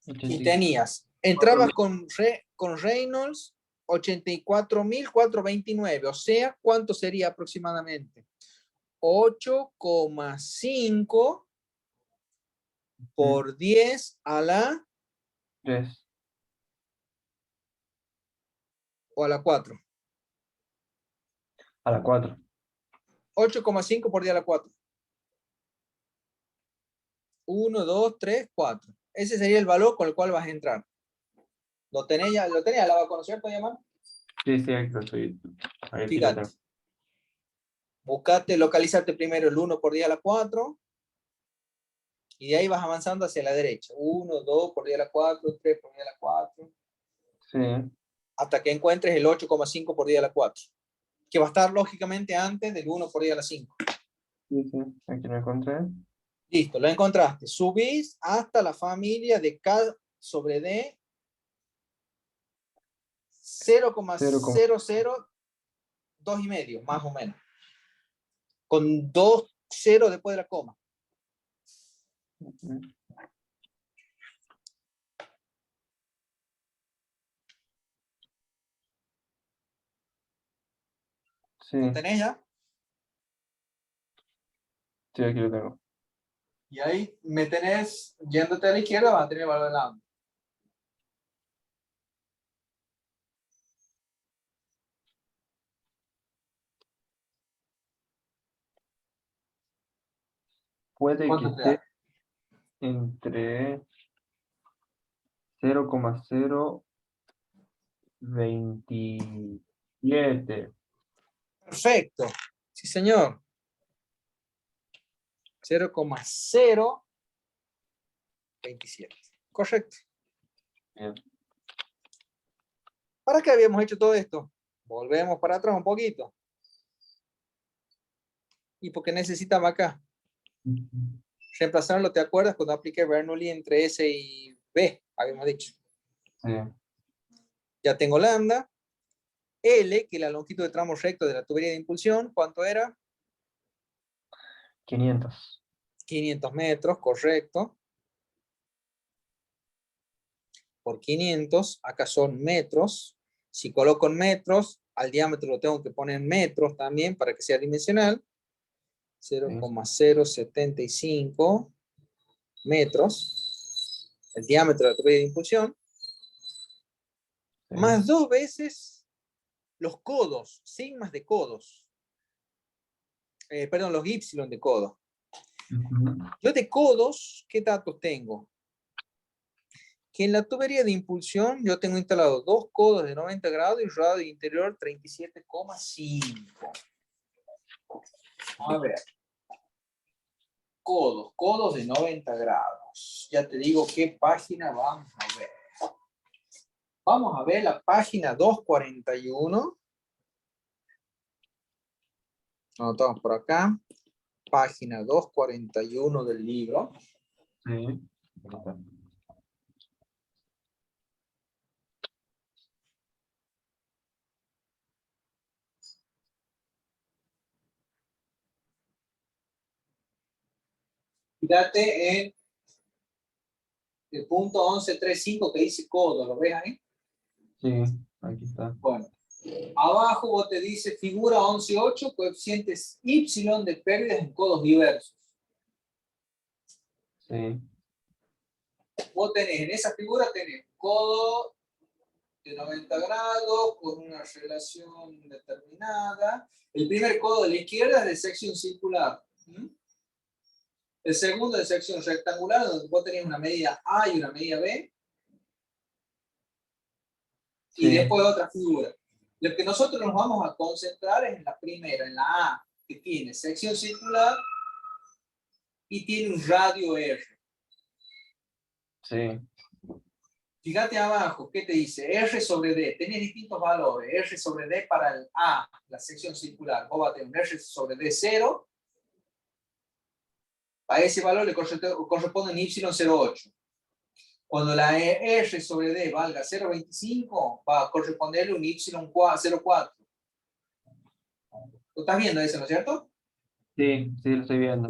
Y 84.000. tenías, entrabas con Reynolds 84.429, o sea, ¿cuánto sería aproximadamente? 8,5 por 10 a la 3. o a la 4. A la 4. 8,5 por 10 a la 4. 1, 2, 3, 4. Ese sería el valor con el cual vas a entrar. Lo tenés ya, lo tenés, la va a conocer todavía, mano. Sí, sí, ahí lo estoy. Aquí lo Fíjate. tengo. Buscate, localizate primero el 1 por 10 a la 4. Y de ahí vas avanzando hacia la derecha. 1, 2 por 10 a la 4, 3 por 10 a la 4. Sí, Hasta que encuentres el 8,5 por 10 a la 4. Que va a estar lógicamente antes del 1 por 10 a la 5. sí, sí. Aquí lo encontré. Listo, lo encontraste. Subís hasta la familia de K sobre D 0,002 y medio, más o menos. Con 2 ceros después de la coma. Sí, ¿Lo tenés ya? sí, aquí lo tengo. Y ahí me tenés, yéndote a la izquierda, vas a tener el valor de lambda. Puede que ¿Cuánto te da? esté entre 0,027. Perfecto. Sí, señor. 0,027. Correcto. Bien. ¿Para qué habíamos hecho todo esto? Volvemos para atrás un poquito. ¿Y por qué necesitaba acá? Reemplazarlo, ¿te acuerdas? Cuando apliqué Bernoulli entre S y B, habíamos dicho. Sí. Ya tengo lambda. L, que es la longitud de tramo recto de la tubería de impulsión, ¿cuánto era? 500. 500 metros, correcto. Por 500, acá son metros. Si coloco en metros, al diámetro lo tengo que poner en metros también para que sea dimensional. 0,075 metros. El diámetro de la tubería de impulsión. Sí. Más 2 veces los codos, sigmas de codos. Perdón, los y de codos. Ujú. Yo de codos, ¿qué datos tengo? Que en la tubería de impulsión yo tengo instalado 2 codos de 90 grados y radio interior 37,5. A ver. Codos de 90 grados. Ya te digo qué página vamos a ver. Vamos a ver la página 241. Anotamos por acá. Página 241 del libro. Sí. Fíjate en el punto 11.3.5 que dice codo. ¿Lo ves ahí? Sí, aquí está. Bueno. Abajo vos te dice figura 11.8, coeficientes Y de pérdidas en codos diversos. Sí. Vos tenés en esa figura, tenés codo de 90 grados con una relación determinada. El primer codo de la izquierda es de sección circular. El segundo de sección rectangular, donde vos tenés una medida A y una medida B. Y Sí. después otra figura. Lo que nosotros nos vamos a concentrar es en la primera, en la A, que tiene sección circular y tiene un radio R. Sí. Fíjate abajo, ¿qué te dice? R sobre D. Tenés distintos valores. R sobre D para el A, la sección circular. Vos vas a tener un R sobre D 0. A ese valor le corresponde un Y0,8. Cuando la R sobre D valga 0,25, va a corresponderle un Y0,4. ¿Lo estás viendo eso, no es cierto? Sí, sí, lo estoy viendo.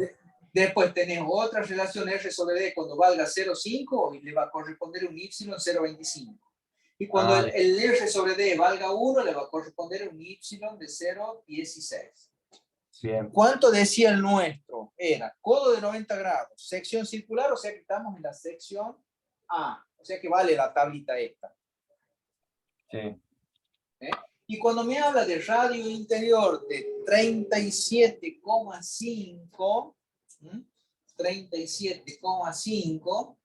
Después tenés otra relación R sobre D cuando valga 0,5 y le va a corresponder un Y0,25. Y cuando Ah, el R sobre D valga 1, le va a corresponder un Y de 0,16. bien. ¿Cuánto decía el nuestro? Era codo de 90 grados, sección circular, o sea que estamos en la sección A. O sea que vale la tablita esta. Sí. Y cuando me habla de radio interior de 37,5, 37,5,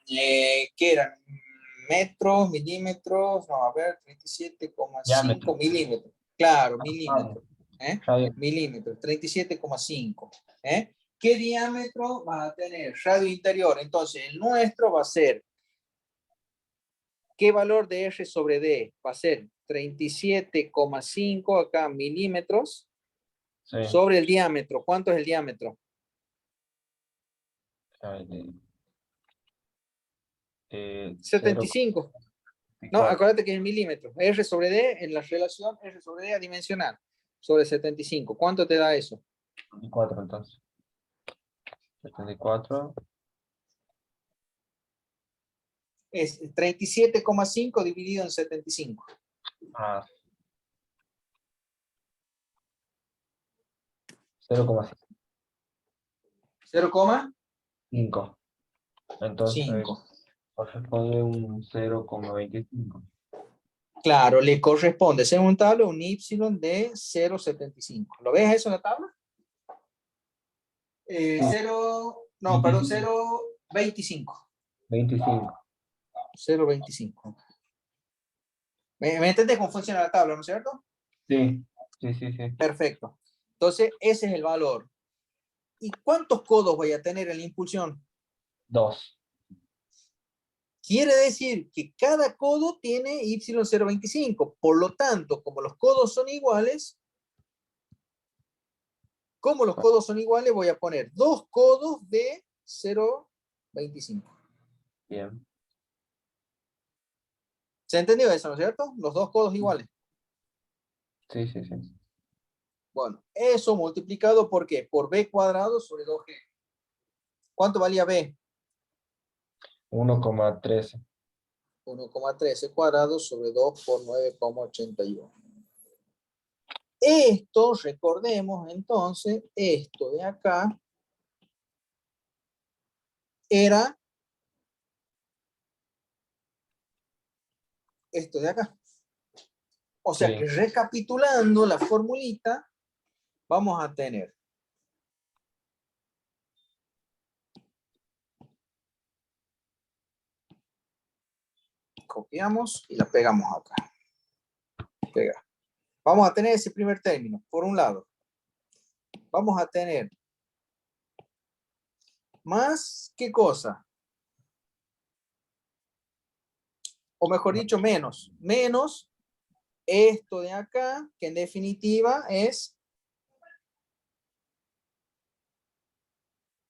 ¿qué eran? Metros, milímetros, no, a ver, 37,5 Diámetro. milímetros. Claro, Ah, milímetros. radio. Milímetros, 37,5. ¿Qué diámetro va a tener? Radio interior. Entonces, el nuestro va a ser, ¿qué valor de R sobre D? Va a ser 37,5 acá milímetros Sí. sobre el diámetro. ¿Cuánto es el diámetro? Eh, 75. No, 0,4. acuérdate que es milímetros. R sobre D en la relación R sobre D adimensional sobre 75. ¿Cuánto te da eso? 74 entonces. 74. Es 37,5 dividido en 75. Ah, 0,5. 0,5. Entonces, corresponde un 0,25. Claro, le corresponde, según tabla, un Y de 0,75. ¿Lo ves eso en la tabla? 0, no, perdón, 0,25. 25. 0,25. ¿Me entendés cómo funciona la tabla, no es cierto? Sí, sí, sí, sí. Perfecto. Entonces, ese es el valor. ¿Y cuántos codos voy a tener en la impulsión? 2. Quiere decir que cada codo tiene y0,25. Por lo tanto, como los codos son iguales, voy a poner 2 codos de 0,25. Bien. ¿Se entendió eso, no es cierto? Los 2 codos iguales. Sí, sí, sí. Bueno, eso multiplicado ¿por qué? Por b cuadrado sobre 2g. ¿Cuánto valía b? 1,13. 1,13 cuadrado sobre 2 por 9,81. Esto, recordemos entonces, esto de acá era esto de acá. O sea Sí. que recapitulando la formulita, vamos a tener copiamos y la pegamos acá. Pega. Vamos a tener ese primer término, por un lado. Vamos a tener más, ¿qué cosa? O mejor dicho, menos. Menos esto de acá, que en definitiva es...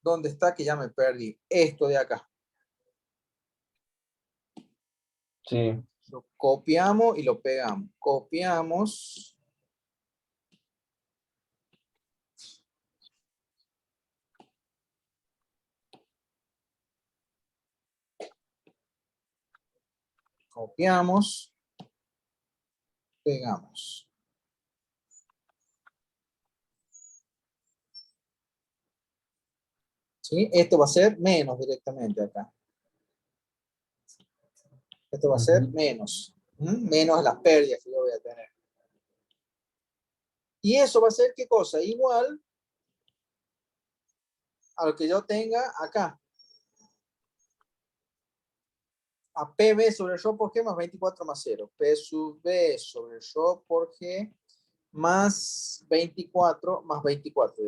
¿Dónde está? Que ya me perdí. Esto de acá. Sí. Lo copiamos y lo pegamos. Copiamos. Copiamos. Pegamos. ¿Sí? Esto va a ser menos directamente acá. Esto va a ser menos. Menos las pérdidas que yo voy a tener. Y eso va a ser, ¿qué cosa? Igual a lo que yo tenga acá. A PB sobre rho por G más 24 más 0. P sub B sobre rho por G más 24 más 24.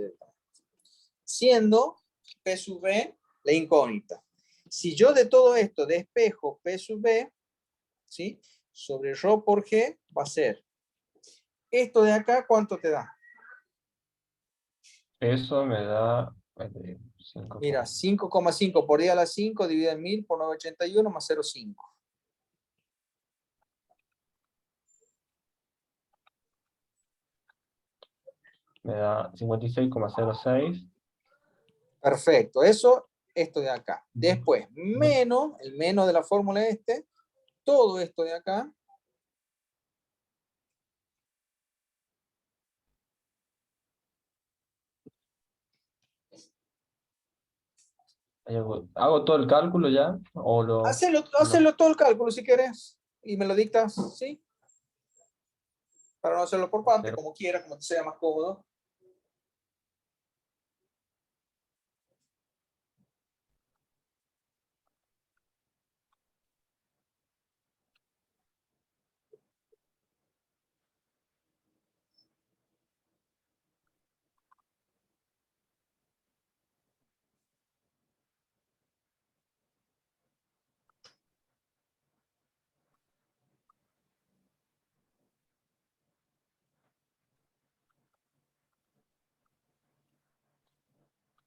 Siendo P sub B la incógnita. Si yo de todo esto despejo P sub B, ¿sí? Sobre rho por G va a ser. Esto de acá, ¿cuánto te da? Eso me da 5. Mira, 5,5 por 10 a la 5 dividido en 1000 por 981 más 0,5. Me da 56,06. Perfecto, eso, esto de acá. Después, menos, el menos de la fórmula todo esto de acá. ¿Hago todo el cálculo ya? ¿O lo...? Hacelo todo el cálculo si quieres y me lo dictas, ¿sí? Para no hacerlo por parte, como quieras, como te sea más cómodo.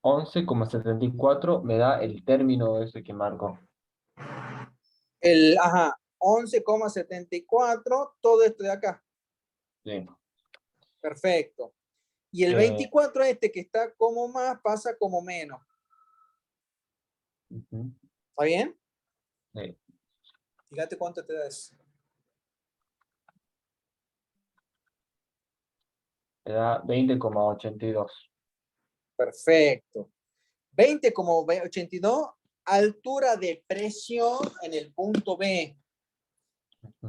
Once coma 74 me da el término ese que marco. Ajá, 11,74, todo esto de acá. Sí. Perfecto. Y el 24 que está como más, pasa como menos. ¿Está bien? Sí. Fíjate cuánto te da eso. Me da 20,82. Perfecto. 20,82, altura de presión en el punto B.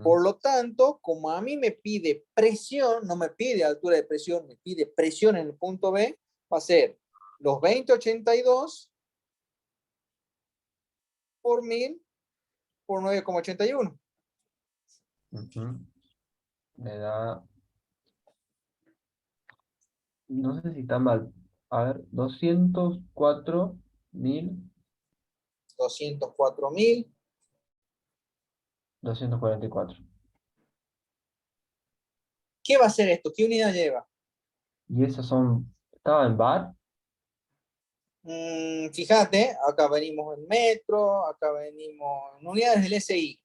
Por lo tanto, como a mí me pide presión, no me pide altura de presión, me pide presión en el punto B, va a ser los 20,82 por 1000 por 9,81. Me da... No sé si está mal. A ver, 204.244. 204.000. ¿Qué va a ser esto? ¿Qué unidad lleva? Y esas son, ¿estaba en bar? Fíjate, acá venimos en metro, acá venimos en unidades del SI.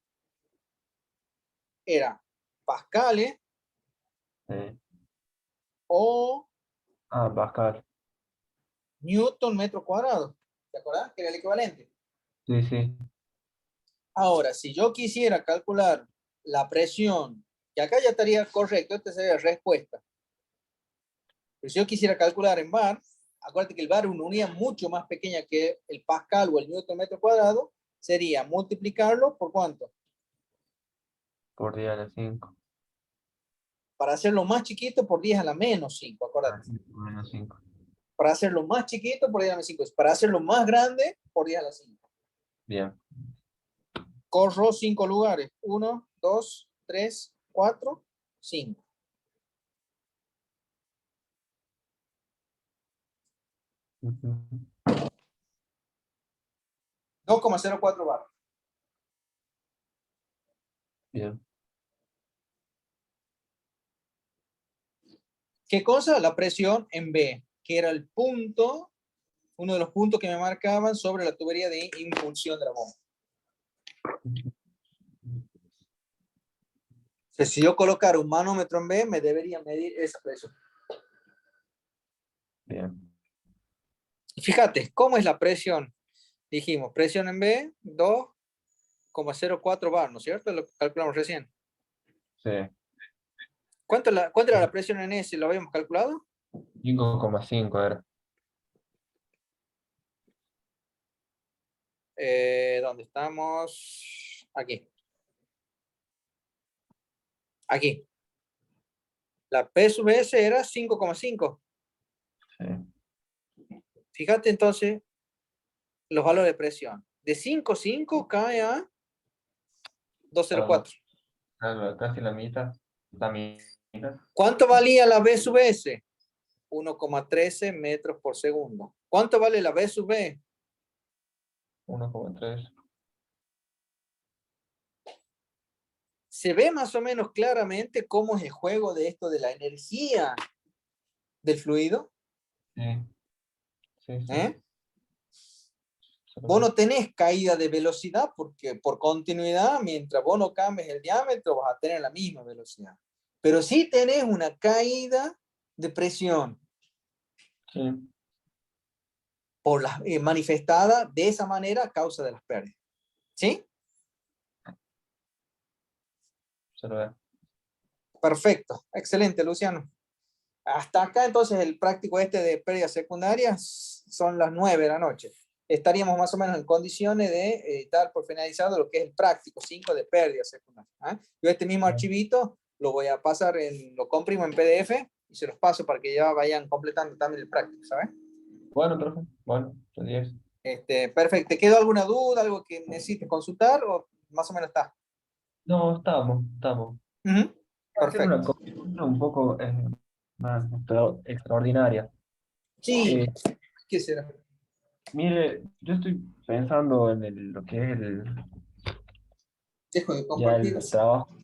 Era pascales Sí. o Ah, Pascal. newton metro cuadrado. ¿Te acordás? Que era el equivalente. Sí, sí. Ahora, si yo quisiera calcular la presión, que acá ya estaría correcto, esta sería la respuesta. Pero si yo quisiera calcular en bar, acuérdate que el bar es una unidad mucho más pequeña que el pascal o el newton metro cuadrado, sería multiplicarlo por ¿cuánto? Por 10 a la 5. Para hacerlo más chiquito, por 10 a la menos 5, Ah, acuérdate. sí, menos 5. Para hacerlo más chiquito, por 10 a la menos 5. Para hacerlo más grande, por 10 a la 5. Bien. Corro 5 lugares. 1, 2, 3, 4, 5. Ujú. 2,04 bar. Bien. ¿Qué cosa? La presión en B, que era el punto, uno de los puntos que me marcaban sobre la tubería de impulsión de la bomba. Entonces, si yo colocara un manómetro en B, me debería medir esa presión. Bien. Y fíjate, ¿cómo es la presión? Dijimos, presión en B, 2,04 bar, ¿no es cierto? Lo calculamos recién. Sí. ¿Cuánto era la presión en S? ¿Lo habíamos calculado? 5,5 era. ¿Dónde estamos? Aquí. Aquí. La P sub S era 5,5. Sí. Fíjate entonces los valores de presión. De 5,5 cae a 2,04. Casi la mitad. La mitad. ¿Cuánto valía la B sub S? 1,13 metros por segundo. ¿Cuánto vale la B sub B? 1,3. Se ve más o menos claramente cómo es el juego de esto de la energía del fluido. Sí. Sí, sí. ¿Eh? Se lo Vos ve. no tenés caída de velocidad porque por continuidad, mientras vos no cambies el diámetro, vas a tener la misma velocidad. Pero sí tenés una caída de presión Sí. por manifestada de esa manera a causa de las pérdidas. ¿Sí? Se lo ve. Perfecto. Excelente, Luciano. Hasta acá entonces el práctico este de pérdidas secundarias son las 9 de la noche. Estaríamos más o menos en condiciones de dar por finalizado lo que es el práctico 5 de pérdidas secundarias. ¿Ah? Yo este mismo archivito lo voy a pasar, lo comprimo en PDF y se los paso para que ya vayan completando también el práctico, ¿sabes? Bueno, profe. Bueno, 10. Perfecto. ¿Te quedó alguna duda, algo que necesites consultar o más o menos está? No, estamos. Ujú. Voy a hacer una Perfecto. consulta un poco más extraordinaria. Sí, Eh, ¿qué será? Mire, yo estoy pensando en lo que es Dejo de ya compartir. el trabajo.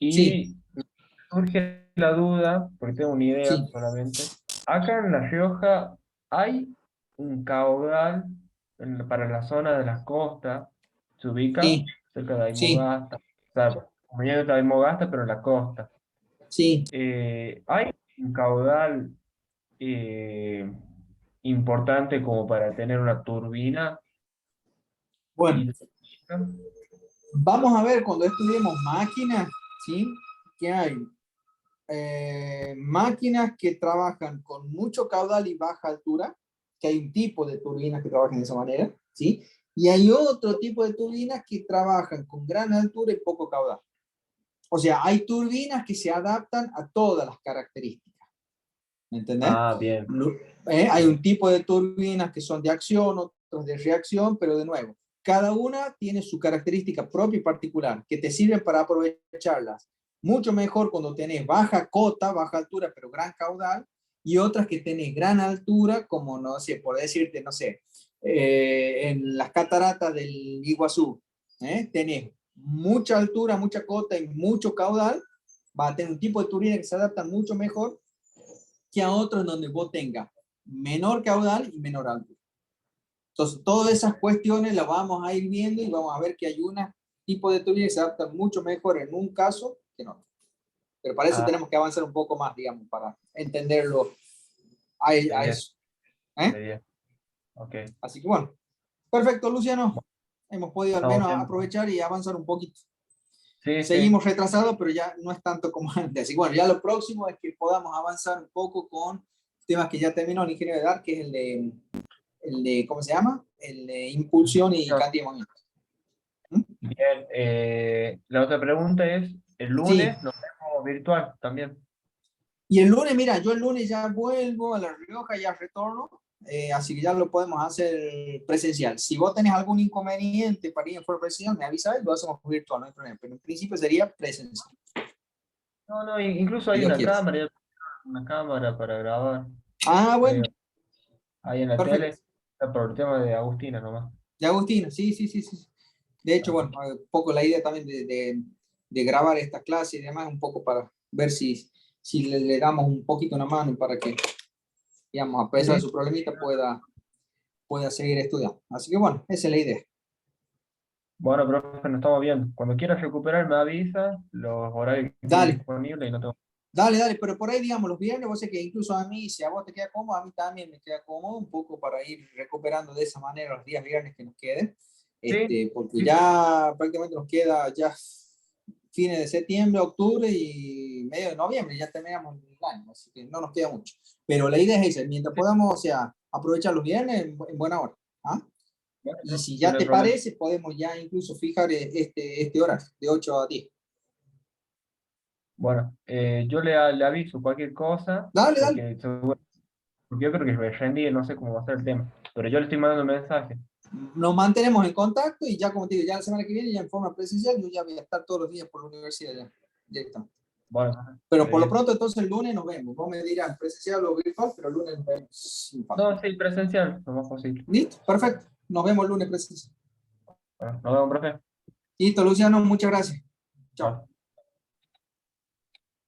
Sí, Y surge la duda, porque tengo una idea sí, solamente. Acá en La Rioja hay un caudal para la zona de las costas, se ubica sí, cerca de sí, Aymogasta, o sea, como ya de Aymogasta, pero en la costa. sí. Hay un caudal eh, importante como para tener una turbina Bueno. y Vamos a ver cuando estudiemos máquinas, ¿sí? Que hay máquinas que trabajan con mucho caudal y baja altura, que hay un tipo de turbinas que trabajan de esa manera, ¿sí? Y hay otro tipo de turbinas que trabajan con gran altura y poco caudal. O sea, hay turbinas que se adaptan a todas las características. ¿Me entendés? Ah, bien. Hay un tipo de turbinas que son de acción, otros de reacción, pero de nuevo, cada una tiene su característica propia y particular que te sirven para aprovecharlas. Mucho mejor cuando tenés baja cota, baja altura, pero gran caudal, y otras que tenés gran altura, como, no sé, por decirte, no sé, en las cataratas del Iguazú, tenés mucha altura, mucha cota y mucho caudal, va a tener un tipo de turbina que se adapta mucho mejor que a otros donde vos tengas menor caudal y menor altura. Entonces, todas esas cuestiones las vamos a ir viendo y vamos a ver que hay un tipo de turbina que se adapta mucho mejor en un caso que en otro. Pero para eso Ah, tenemos que avanzar un poco más, digamos, para entenderlo a bien, eso. ¿eh? bien. Ok. Así que bueno, perfecto, Luciano. Hemos podido al Estamos menos bien. aprovechar y avanzar un poquito. Sí, sí. Seguimos retrasados, pero ya no es tanto como antes. Así que bueno, ya lo próximo es que podamos avanzar un poco con temas que ya terminó el ingeniero de dar, que es el de, ¿cómo se llama? El de impulsión y cantidad de movimiento. Bien. La otra pregunta es, el Sí, lunes nos vemos virtual también. y el lunes, mira, yo el lunes ya vuelvo a La Rioja, ya retorno, así que ya lo podemos hacer presencial. Si vos tenés algún inconveniente para ir en forma presencial, me avisas y lo hacemos virtual, no hay problema. Pero en principio sería presencial, No, no, incluso si hay Dios quiere. una cámara para grabar Ah, bueno, ahí en la tele, perfecto. por el tema de Agustina nomás. De Agustina, sí, sí, sí, sí. De hecho, Así bueno, que, un poco la idea también de grabar esta clase y demás, un poco para ver si le damos un poquito una mano para que, digamos, a pesar de sí, su problemita, pueda seguir estudiando. Así que bueno, esa es la idea. bueno, profe, nos estamos viendo. Cuando quieras recuperar, me avisa los horarios que tienes Dale, disponibles y no tengo. dale, pero por ahí, digamos, los viernes, vos sé que incluso a mí, si a vos te queda cómodo, a mí también me queda cómodo, un poco para ir recuperando de esa manera los días viernes que nos queden, Sí, porque sí, ya prácticamente nos queda ya fines de septiembre, octubre y medio de noviembre, ya terminamos el año, así que no nos queda mucho. Pero la idea es esa, mientras sí. podamos, o sea, aprovechar los viernes en buena hora. ¿Ah? Bueno, Y si sí, ya no hay te problema. parece, podemos ya incluso fijar este horario, de 8 a 10. Bueno, yo le aviso cualquier cosa, Dale, dale. porque yo creo que rendí, no sé cómo va a ser el tema, pero yo le estoy mandando un mensaje. Nos mantenemos en contacto y ya, como te digo, ya la semana que viene, ya en forma presencial, yo ya voy a estar todos los días por la universidad ya, directamente. Bueno, Pero de por lo 10. pronto, entonces el lunes nos vemos. Vos me dirás presencial o virtual, pero el lunes nos vemos sin falta. No, sí, presencial, lo más posible. ¿Listo? Perfecto. Nos vemos el lunes presencial. Bueno, nos vemos, profe. Listo, Luciano, muchas gracias. Chao. Chao.